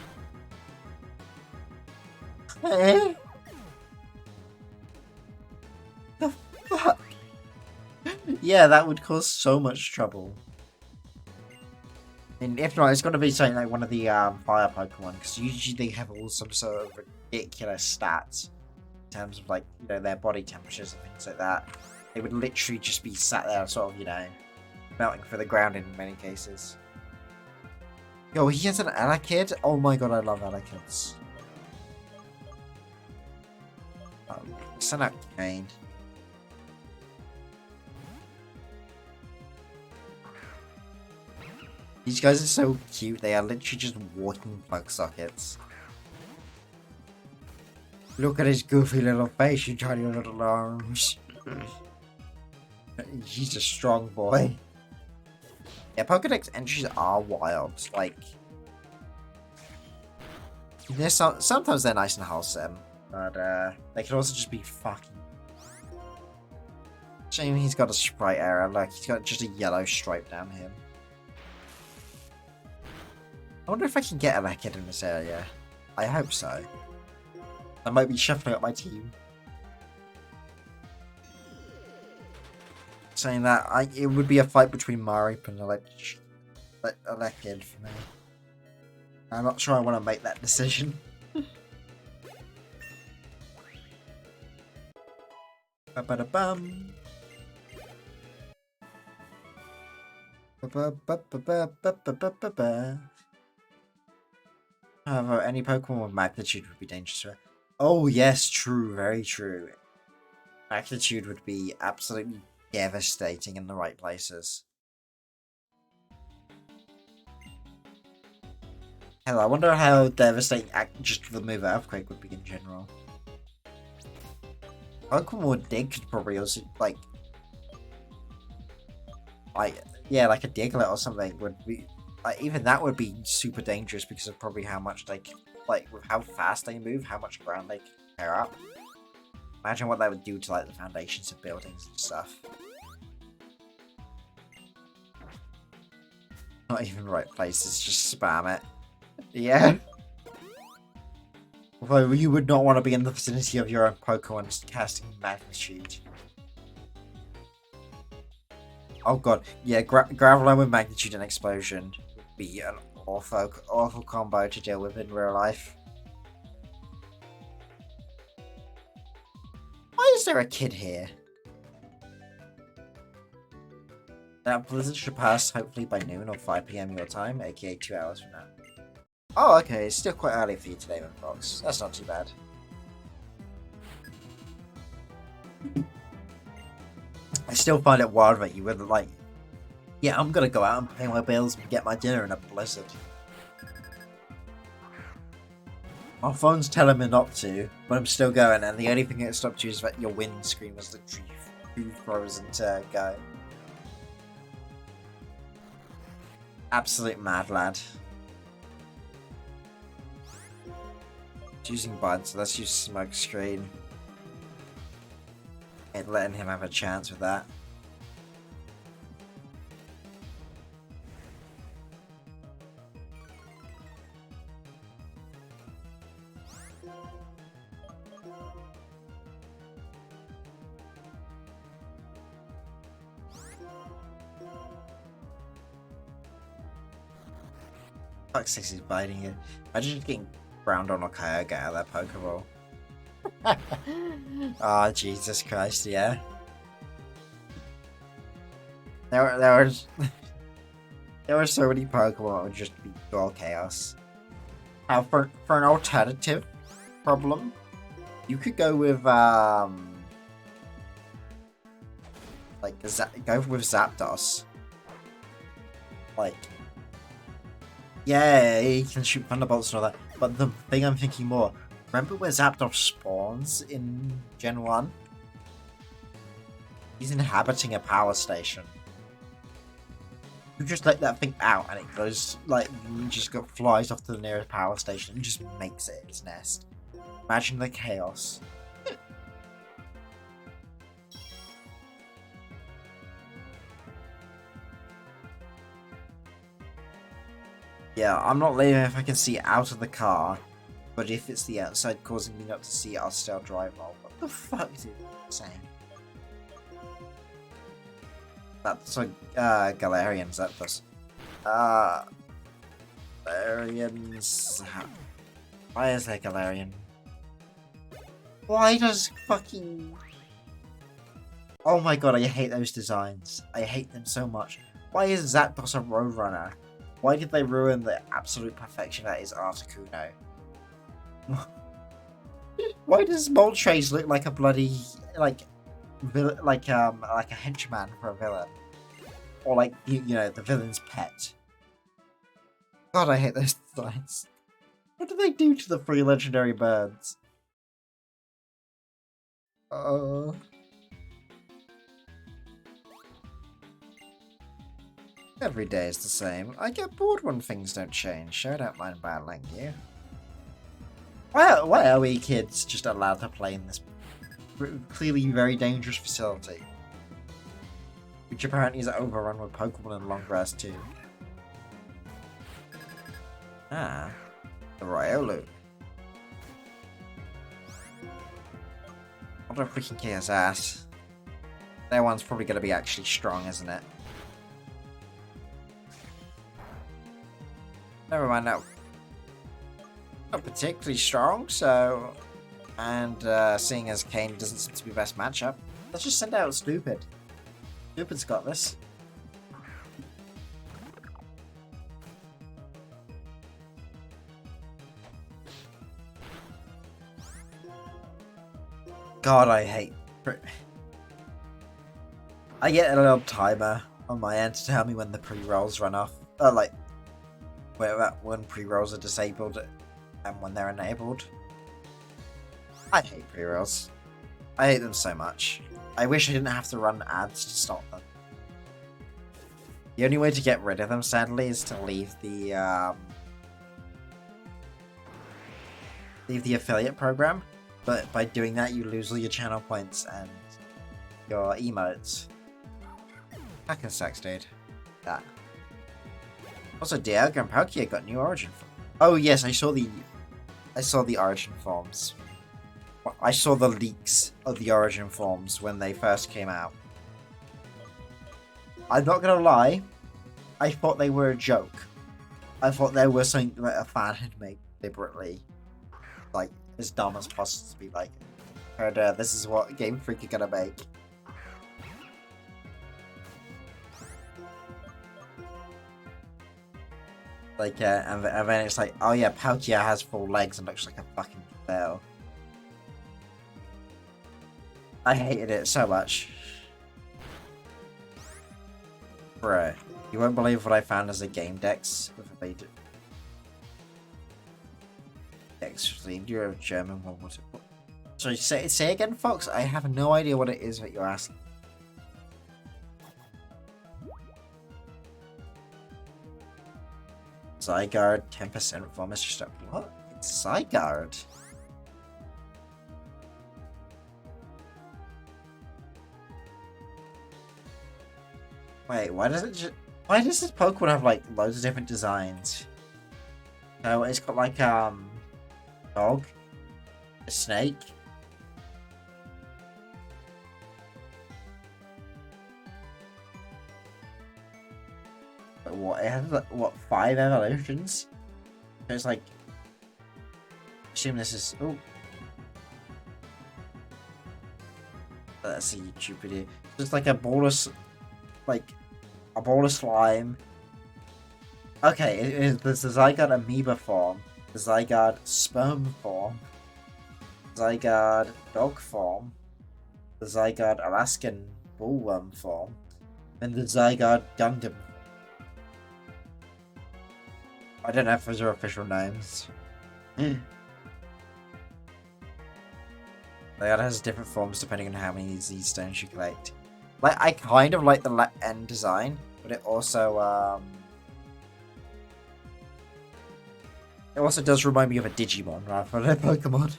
Eh? The fuck? Yeah, that would cause so much trouble. And if not, it's got to be something like one of the fire Pokemon, because usually they have all some sort of ridiculous stats in terms of, like, you know, their body temperatures and things like that. They would literally just be sat there, sort of, you know, melting for the ground in many cases. Yo, he has an Elekid? Oh my god, I love Elekids. Send out Kane. These guys are so cute, they are literally just walking plug sockets. Look at his goofy little face, you tiny little arms. He's a strong boy. Yeah, Pokedex entries are wild. Like, sometimes they're nice and wholesome, but they can also just be fucking. Shame he's got a sprite error. Look, he's got just a yellow stripe down him. I wonder if I can get a Elekid in this area. I hope so. I might be shuffling up my team. Saying that, it would be a fight between Marip and Elekid for me. I'm not sure I want to make that decision. Ba-ba-da-bum. Ba-ba-ba-ba-ba-ba-ba-ba. However, any Pokemon with magnitude would be dangerous. Oh yes, true, very true. Magnitude would be absolutely devastating in the right places. Hell, I wonder how devastating just the move Earthquake would be in general. Pokemon with Dig could probably also, like, yeah, like a Diglett or something would be, like, even that would be super dangerous because of probably how much they can, like, with how fast they move, how much ground they can tear up. Imagine what that would do to, like, the foundations of buildings and stuff. Not even right places, just spam it. Yeah. Although you would not want to be in the vicinity of your own Pokemon casting Magnitude. Oh god, yeah, Graveline with Magnitude and Explosion would be an awful combo to deal with in real life. Why is there a kid here? That blizzard should pass hopefully by noon or 5 PM your time, aka 2 hours from now. Oh, okay, it's still quite early for you today, Fox. That's not too bad. I still find it wild that you would, like, yeah, I'm gonna go out and pay my bills and get my dinner in a blizzard. My phone's telling me not to, but I'm still going, and the only thing that stopped you is that your windscreen was literally too frozen to go. Absolute mad lad. Using Bud, so let's use Smoke Screen. And letting him have a chance with that. Fuck 6 is biting it. Imagine just getting ground on a Kyogre out of that Pokeball. Oh, Jesus Christ, yeah. There were so many Pokemon that would just be pure chaos. Now, for an alternative problem, You could go with like go with Zapdos. Like, yeah, he can shoot thunderbolts and all that. But the thing I'm thinking more, remember where Zapdos spawns in Gen 1? He's inhabiting a power station. You just let that thing out and it goes, like, just flies off to the nearest power station and just makes it its nest. Imagine the chaos. Yeah, I'm not leaving if I can see it out of the car, but if it's the outside causing me not to see it, I'll still drive off. What the fuck is it saying? That's like Galarians, that does. Galarians. Why is there Galarian? Why does fucking. Oh my god, I hate those designs. I hate them so much. Why is Zapdos a Roadrunner? Why did they ruin the absolute perfection that is Articuno? Why does Moltres look like a bloody like a henchman for a villain, or like you know the villain's pet? God, I hate those designs. What do they do to the 3 legendary birds? Every day is the same. I get bored when things don't change, so I don't mind battling you. Why are we kids just allowed to play in this clearly very dangerous facility? Which apparently is overrun with Pokemon and long grass too. Ah, the Riolu. What a freaking kick his ass. That one's probably going to be actually strong, isn't it? Never mind, no. Not particularly strong, so... And seeing as Kane doesn't seem to be best matchup, let's just send out Stupid. Stupid's got this. God, I hate... I get a little timer on my end to tell me when the pre-rolls run off. Like, when pre-rolls are disabled and when they're enabled. I hate pre-rolls. I hate them so much. I wish I didn't have to run ads to stop them. The only way to get rid of them, sadly, is to leave the affiliate program. But by doing that, you lose all your channel points and your emotes. That can suck, dude. That. Also, Dialga and Palkia got new origin forms. Oh yes, I saw the origin forms. I saw the leaks of the origin forms when they first came out. I'm not gonna lie, I thought they were a joke. I thought they were something that a fan had made deliberately, like as dumb as possible to be like, "Heard, this is what Game Freak are gonna make." Like, and then it's like, oh yeah, Palkia has 4 legs and looks like a fucking gazelle. I hated it so much. Bruh, you won't believe what I found as a game dex with a beta. Extremely of German one. What? Sorry, say again, Fox. I have no idea what it is that you're asking. Zygarde 10% from is just a what? It's Zygarde. Wait, why does why does this Pokemon have like loads of different designs? So it's got like dog, a snake. What it has like, what 5 evolutions? So it's like, assume this is let's see YouTube video. Just like a ball of slime. Okay, there's the Zygarde amoeba form, the Zygarde sperm form, Zygarde dog form, the Zygarde Alaskan bullworm form, and the Zygarde Gundam. I don't know if those are official names. Zygarde has different forms depending on how many Z stones you collect. Like, I kind of like the end design, but it also does remind me of a Digimon rather than a Pokemon.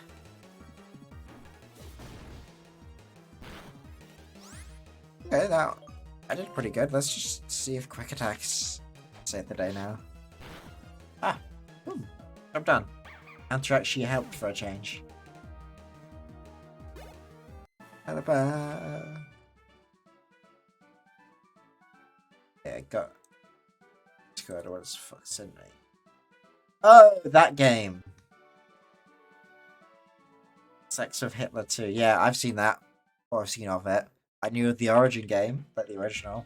Okay, now I did pretty good. Let's just see if quick attacks save the day now. Ah, boom. Job done. Answer actually helped for a change. Yeah, got good. What the fuck said me? Oh, that game. Sex with Hitler 2. Yeah, I've seen that. Or I've seen of it. I knew of the Origin game, like the original.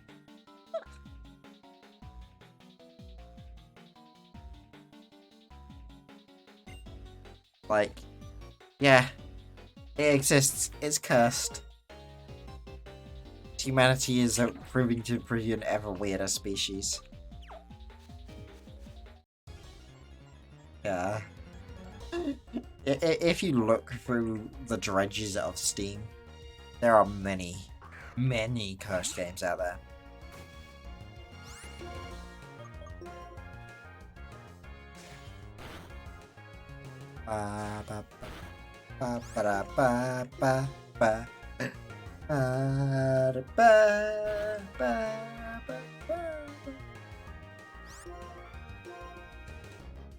Like, yeah, it exists. It's cursed. Humanity is proving to be an ever weirder species. Yeah. If you look through the dredges of Steam, there are many, many cursed games out there.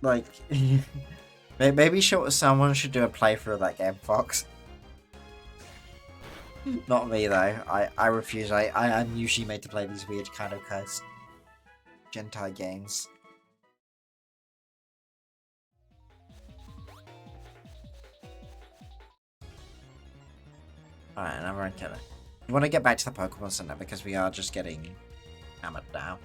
Like, maybe someone should do a playthrough of that game, Fox. Not me though. I refuse. I'm usually made to play these weird kind of cursed Gentai games. Alright, another encounter. You want to get back to the Pokemon Center because we are just getting hammered now.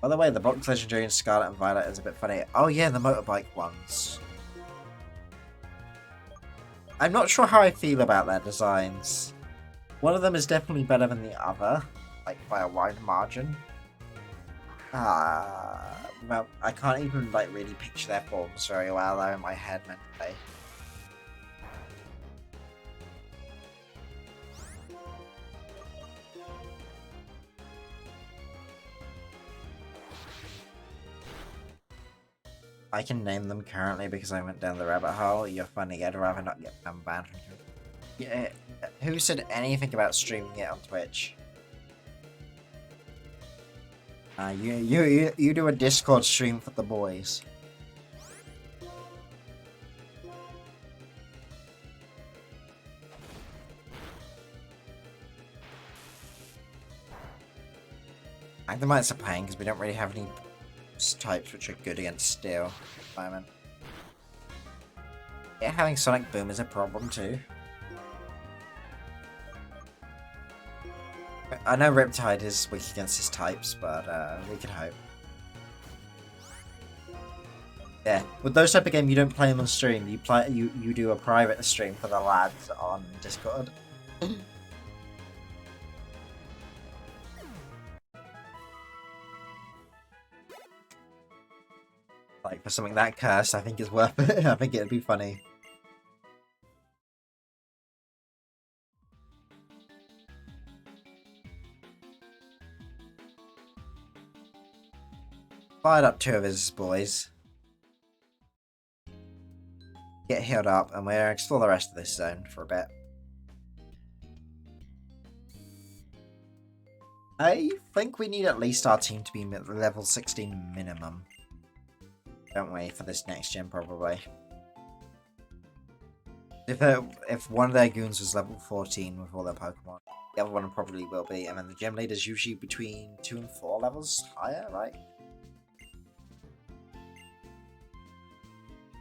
By the way, the box legendary in Scarlet and Violet is a bit funny. Oh yeah, the motorbike ones. I'm not sure how I feel about their designs. One of them is definitely better than the other, like by a wide margin. Well, I can't even like really picture their forms very well though in my head mentally. I can name them currently because I went down the rabbit hole. You're funny. I'd rather not get them banned from Twitch. Yeah, who said anything about streaming it on Twitch? You do a Discord stream for the boys. I think they might stop playing because we don't really have any types which are good against steel at the moment. Yeah, having Sonic Boom is a problem too. I know Riptide is weak against his types, but we can hope. Yeah, with those type of games, you don't play them on stream. You do a private stream for the lads on Discord. Like for something that cursed, I think is worth it. I think it'd be funny. Fired up 2 of his boys. Get healed up, and we'll explore the rest of this zone for a bit. I think we need at least our team to be level 16 minimum. Don't we, for this next gen probably. If one of their goons was level 14 with all their Pokemon, the other one probably will be, and then the gym leader's usually between 2 and 4 levels higher, right?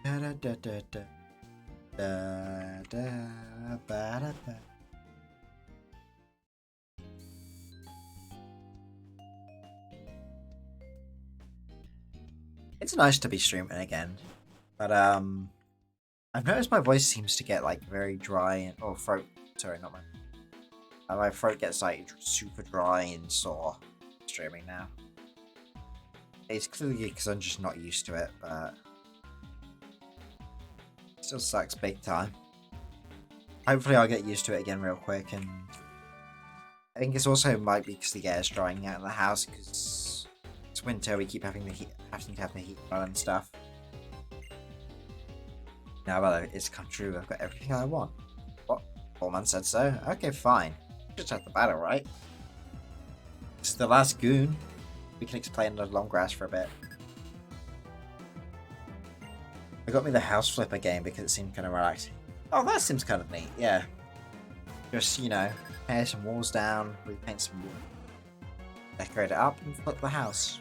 Da da da da da da da ba da ba. It's nice to be streaming again, but I've noticed my voice seems to get like very dry and throat. Sorry, not my throat gets like super dry and sore streaming now. It's clearly because I'm just not used to it, but it still sucks big time. Hopefully I'll get used to it again real quick, and I think it's also might be because the air is drying out in the house because it's winter. We keep having to have the heat on and stuff. Now, well, it's come true. I've got everything I want. What? Foreman said so. Okay, fine. Just have the battle, right? This is the last goon. We can explain the long grass for a bit. They got me the house flipper game because it seemed kind of relaxing. Oh, that seems kind of neat, yeah. Just, you know, tear some walls down, repaint some wood, decorate it up, and flip the house.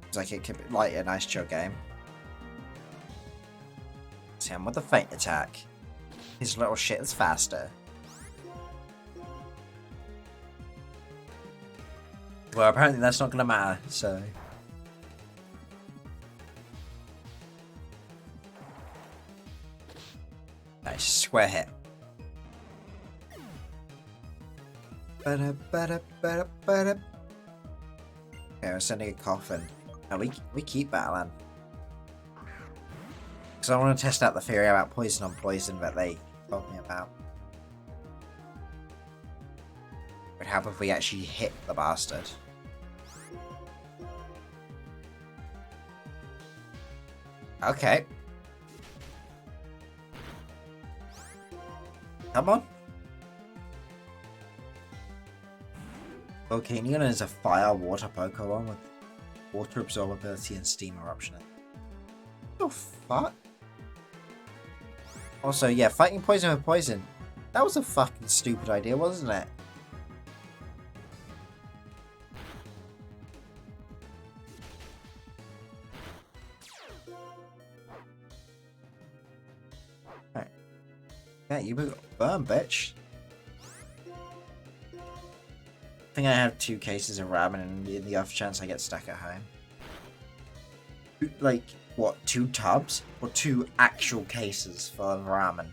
It's like it could be like a nice chill game. See him with the feint attack. His little shit is faster. Well, apparently that's not gonna matter, so. Nice, square hit. Okay, we're sending a coffin. No, we keep battling. Because I want to test out the theory about poison on poison that they told me about. What would happen if we actually hit the bastard? Okay. Come on. Volcanion is a fire-water Pokemon with water absorbability and steam eruption. What the fuck? Also, yeah, fighting poison with poison. That was a fucking stupid idea, wasn't it? Right. Yeah, you burn, bitch. I think I have 2 cases of ramen, and in the off chance I get stuck at home. Like, what, 2 tubs? Or 2 actual cases full of ramen?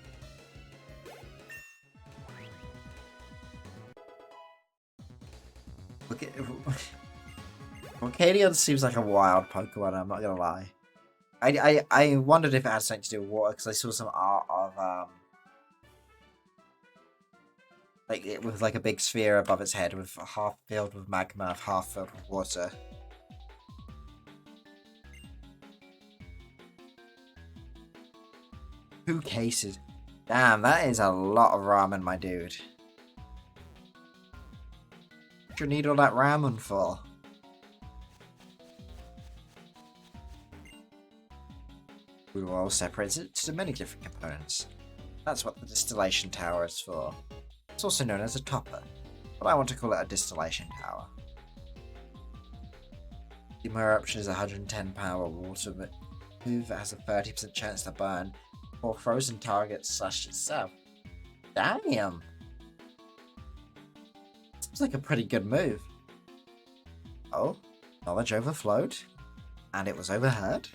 Look at... Volcanion seems like a wild Pokemon, I'm not gonna lie. I wondered if it had something to do with water, because I saw some art of, like, it with like a big sphere above its head with half filled with magma, half filled with water. 2 cases. Damn, that is a lot of ramen, my dude. What do you need all that ramen for? Food oil separates it into many different components. That's what the distillation tower is for. It's also known as a topper, but I want to call it a distillation tower. The eruption is 110 power water move that has a 30% chance to burn or frozen targets slash itself. Damn! Seems like a pretty good move. Oh, knowledge overflowed, and it was overheard.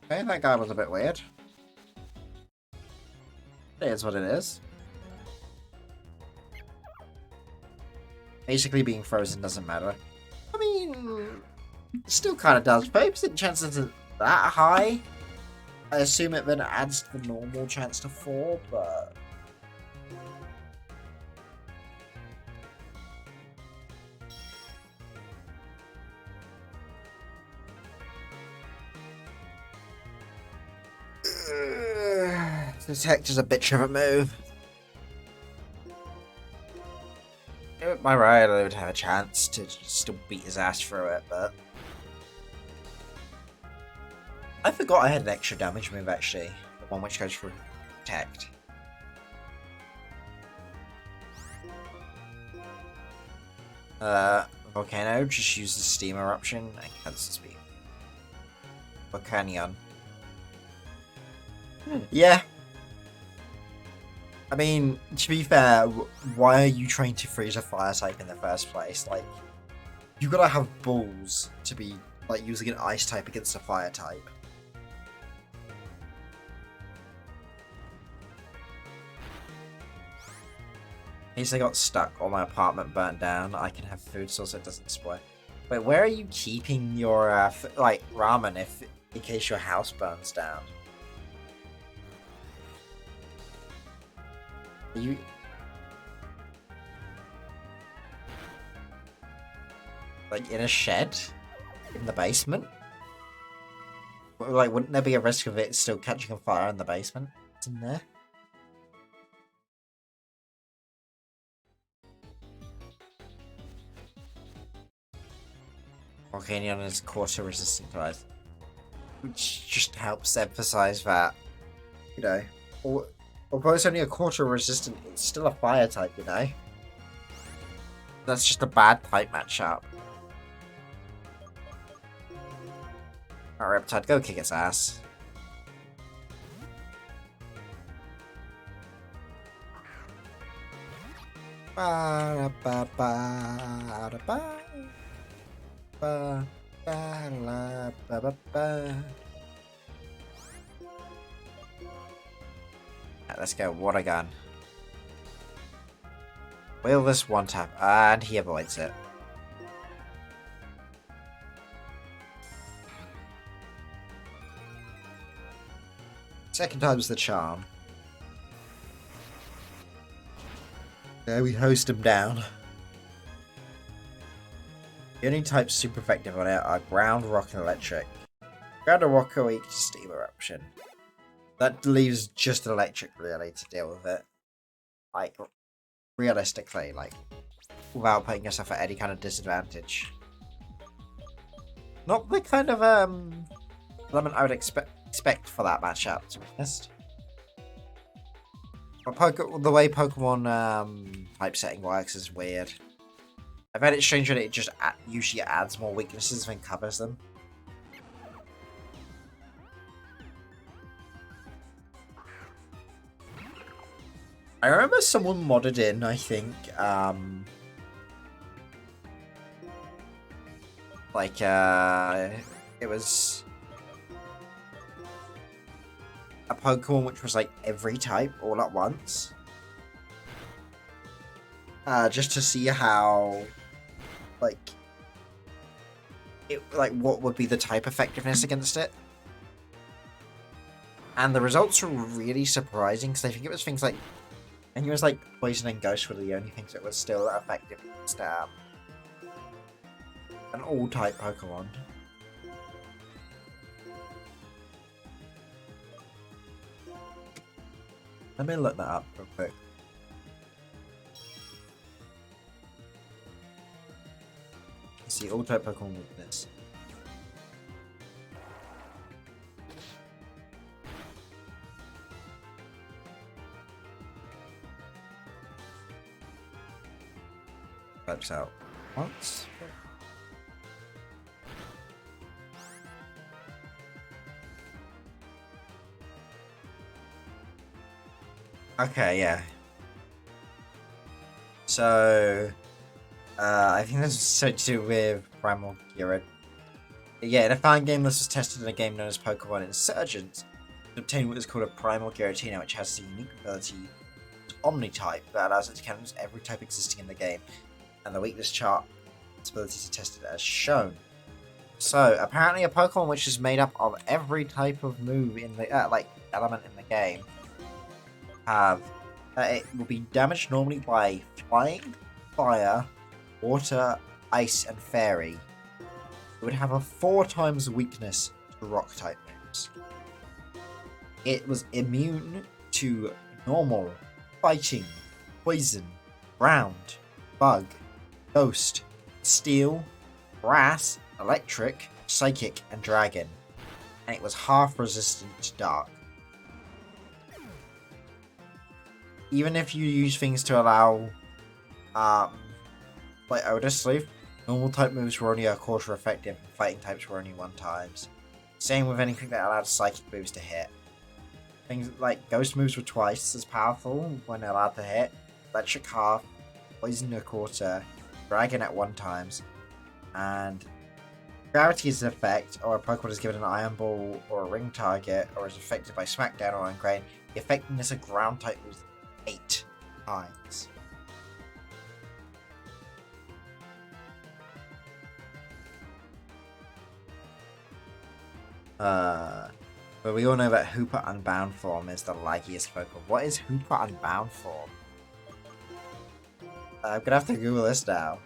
Okay, that guy was a bit weird. It is what it is. Basically, being frozen doesn't matter. I mean, it still kind of does. 30% chance isn't that high. I assume it then adds to the normal chance to fall, but... Detect is a bitch of a move. My rider would have a chance to still beat his ass through it, but... I forgot I had an extra damage move, actually. The one which goes for Protect. Volcano just uses Steam Eruption and cancels speed. Volcanion. Yeah. I mean, to be fair, why are you trying to freeze a fire type in the first place? Like, You gotta have balls to be like using an ice type against a fire type. In case I got stuck or my apartment burnt down, I can have food source so it doesn't spoil. Wait, where are you keeping your like ramen if in case your house burns down? Are you like in a shed in the basement? Like, wouldn't there be a risk of it still catching on fire in the basement? It's in there. Volcanion is quarter resistant to ice, which just helps emphasize that, you know, although it's only a quarter resistant, it's still a fire type, you know? That's just a bad type matchup. Alright, Riptide, go kick its ass. Ba-da-ba-ba-da-ba. Ba-da-ba-ba-ba. Right, let's go, water gun. Wheel this one tap, and he avoids it. Second time's the charm. There we host him down. The only types super effective on it are ground, rock, and electric. Ground and rock are weak to steam eruption. That leaves just electric really to deal with it. Like, realistically, like, without putting yourself at any kind of disadvantage. Not the kind of element I would expect for that matchup, to be honest. But the way Pokemon typesetting works is weird. I've had it strange that it just usually adds more weaknesses than covers them. I remember someone modded in, I think, it was a Pokemon which was like every type all at once. Just to see how, like, what would be the type effectiveness against it. And the results were really surprising, because I think it was things like, I think it was like Poison and Ghost were the only things that were still effective against an all-type Pokemon. Let me look that up real quick. Let's see, all-type Pokemon weakness. Types out once. Okay, yeah. So, I think this is something to do with Primal Gear. Yeah, in a fan game, this was tested in a game known as Pokemon Insurgents to obtain what is called a Primal Giratina, which has the unique ability to Omni-type that allows it to counter every type existing in the game, and the weakness chart its ability to test it as shown. So, apparently a Pokemon which is made up of every type of move in the, element in the game, it will be damaged normally by flying, fire, water, ice, and fairy. It would have a 4 times weakness to rock type moves. It was immune to normal, fighting, poison, ground, bug, ghost, steel, grass, electric, psychic, and dragon. And it was half resistant to dark. Even if you use things to allow, like Odor Sleuth, normal type moves were only a quarter effective, and fighting types were only 1 times. Same with anything that allowed psychic moves to hit. Things like ghost moves were twice as powerful when allowed to hit, electric half, poison a quarter, dragon at 1 times, And gravity is an effect, or a Pokemon is given an Iron Ball or a Ring target, or is affected by Smackdown or Ungrain. The effectiveness of Ground type was 8 times. But we all know that Hooper Unbound form is the laggiest Pokemon. What is Hooper Unbound form? I'm gonna have to Google this now.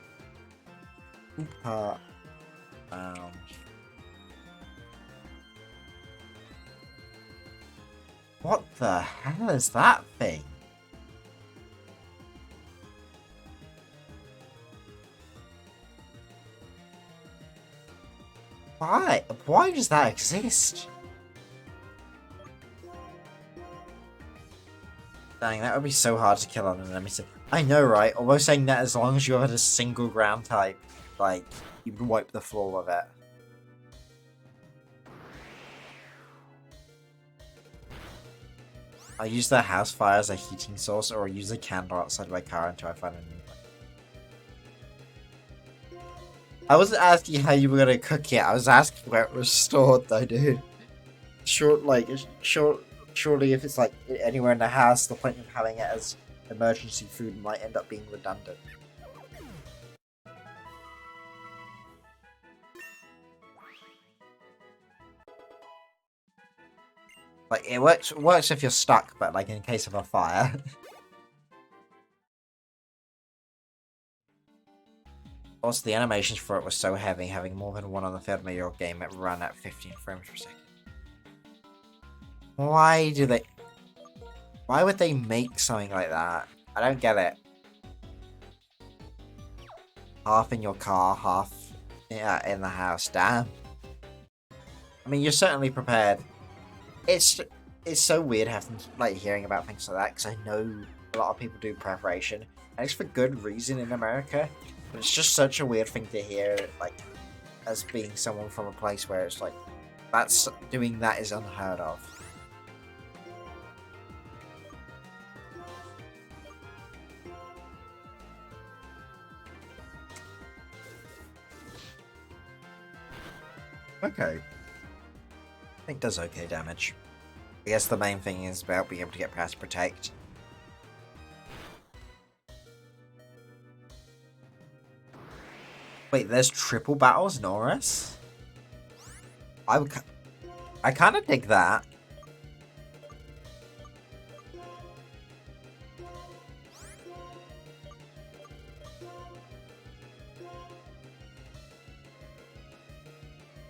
Hooper Bound. What the hell is that thing? Why? Why does that exist? Dang, that would be so hard to kill on an enemy. I know, right? Almost saying that as long as you had a single ground type, like, you would wipe the floor with it. I use the house fire as a heating source, or I use a candle outside my car until I find a new one. I wasn't asking how you were gonna cook it, I was asking where it was stored though, dude. Surely if it's like anywhere in the house, the point of having it as emergency food might end up being redundant. Like, it works if you're stuck, but like in case of a fire. Also, the animations for it were so heavy, having more than one on the field made your game it run at 15 frames per second. Why would they make something like that? I don't get it. Half in your car, half in the house. Damn. I mean, you're certainly prepared. It's so weird having like hearing about things like that because I know a lot of people do preparation and it's for good reason in America. But it's just such a weird thing to hear, like, as being someone from a place where it's like doing that is unheard of. Okay. I think does okay damage. I guess the main thing is about being able to get past protect. Wait, there's triple battles, Norris? I kind of dig that.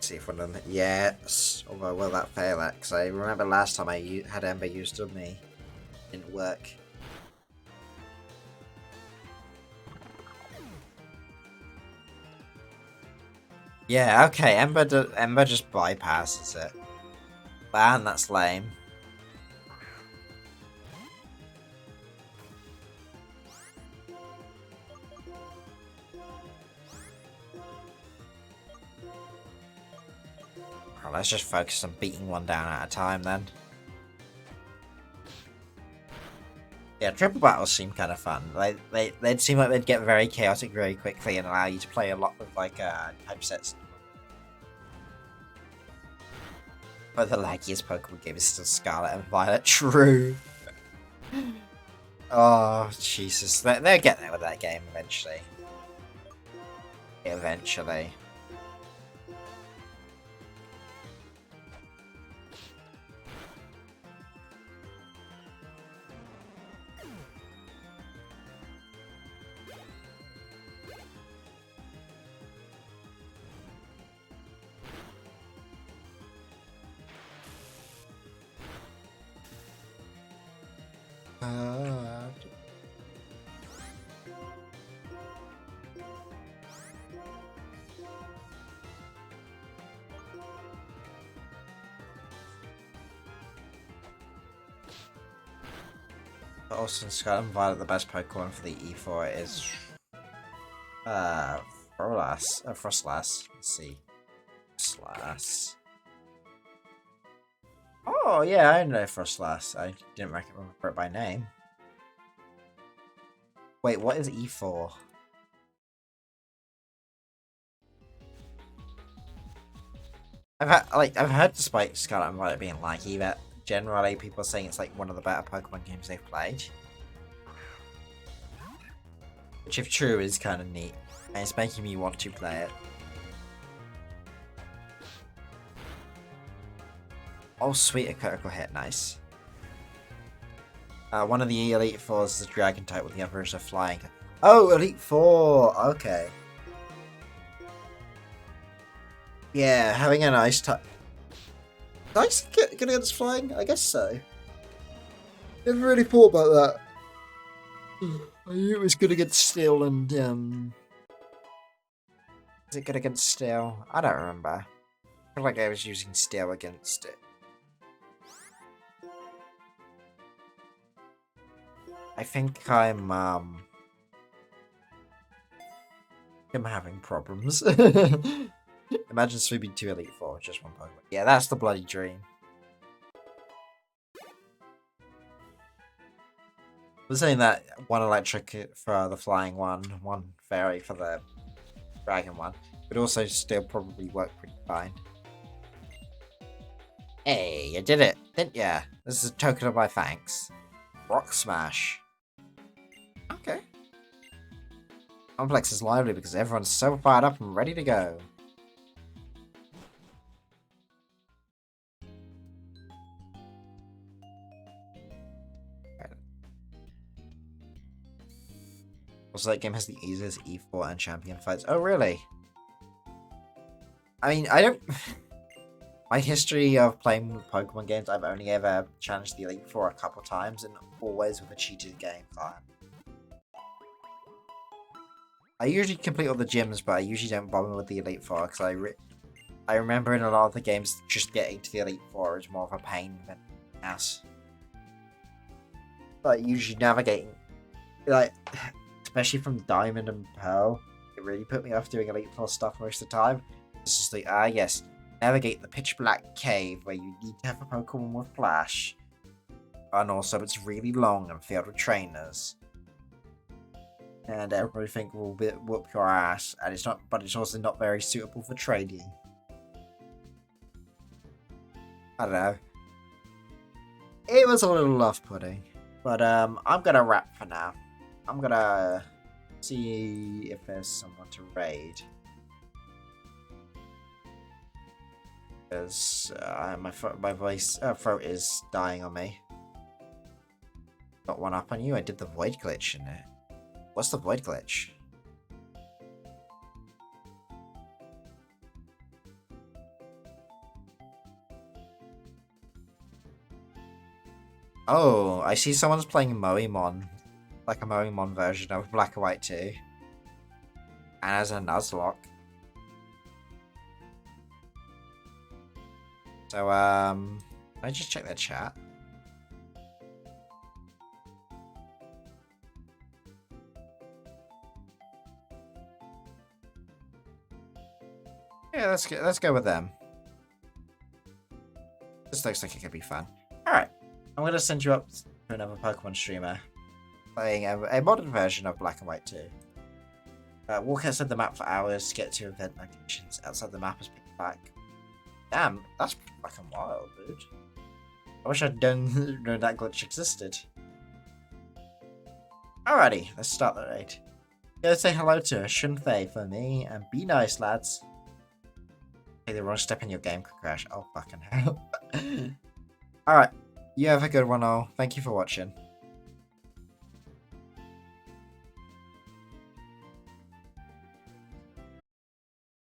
See if one of them. Yes. Although, will that fail it? Because I remember last time I had Ember used on me. Didn't work. Yeah, okay. Ember just bypasses it. Man, that's lame. Well, let's just focus on beating one down at a time then. Yeah, triple battles seem kind of fun. They'd seem like they'd get very chaotic very quickly and allow you to play a lot of like type sets. But the laggiest Pokemon game is still Scarlet and Violet. True. Oh Jesus, they'll get there with that game eventually. Eventually. But also in Scarlet and Violet, the best Pokemon for the E4 is Frostlass. Let's see. Frostlass. Oh yeah, I know Frostlass. I didn't remember it by name. Wait, what is E4? I've heard despite Scarlet and Violet being laggy that generally people are saying it's like one of the better Pokemon games they've played. Which if true is kind of neat. And it's making me want to play it. Oh sweet, a critical hit, nice. One of the Elite Fours is a Dragon type, with the other is a Flying. Oh, Elite Four! Okay. Yeah, having an Ice type. Ice good against Flying? I guess so. Never really thought about that. I knew it was good against Steel and, Is it good against Steel? I don't remember. I feel like I was using Steel against it. I think I'm having problems. Imagine sweeping 2 Elite Four with just one Pokemon. Yeah, that's the bloody dream. We're saying that one electric for the flying one fairy for the dragon one would also still probably work pretty fine. Hey, you did it, didn't ya? This is a token of my thanks. Rock Smash. Okay. Complex is lively because everyone's so fired up and ready to go. Also, that game has the easiest E4 and champion fights. Oh, really? I mean, I don't... My history of playing Pokemon games, I've only ever challenged the Elite Four a couple times, and always with a cheated game plan. I usually complete all the gyms, but I usually don't bother with the Elite Four, because I remember in a lot of the games, just getting to the Elite Four is more of a pain than ass. Like, usually navigating... Like... Especially from Diamond and Pearl, it really put me off doing Elite Four stuff most of the time. It's just like, yes, navigate the pitch black cave where you need to have a Pokemon with Flash. And also it's really long and filled with trainers. And everything will whoop your ass, and it's not, but it's also not very suitable for trading. I don't know. It was a little off-putting. But I'm gonna wrap for now. I'm gonna see if there's someone to raid. Because my throat is dying on me. Got one up on you. I did the void glitch in it. What's the void glitch? Oh, I see someone's playing Moemon. Like a Moemon version of Black and White 2. And as a Nuzlocke. So, can I just check their chat? Yeah, let's go with them. This looks like it could be fun. Alright, I'm gonna send you up to another Pokemon streamer. Playing a modern version of Black and White 2. Walk outside the map for hours to get to event locations. Outside the map is picked back. Damn, that's fucking wild, dude. I wish I'd known that glitch existed. Alrighty, let's start the raid. Go say hello to Shunfei for me, and be nice, lads. Hey, the wrong step in your game could crash. Oh, fucking hell. Alright, you have a good one all. Thank you for watching.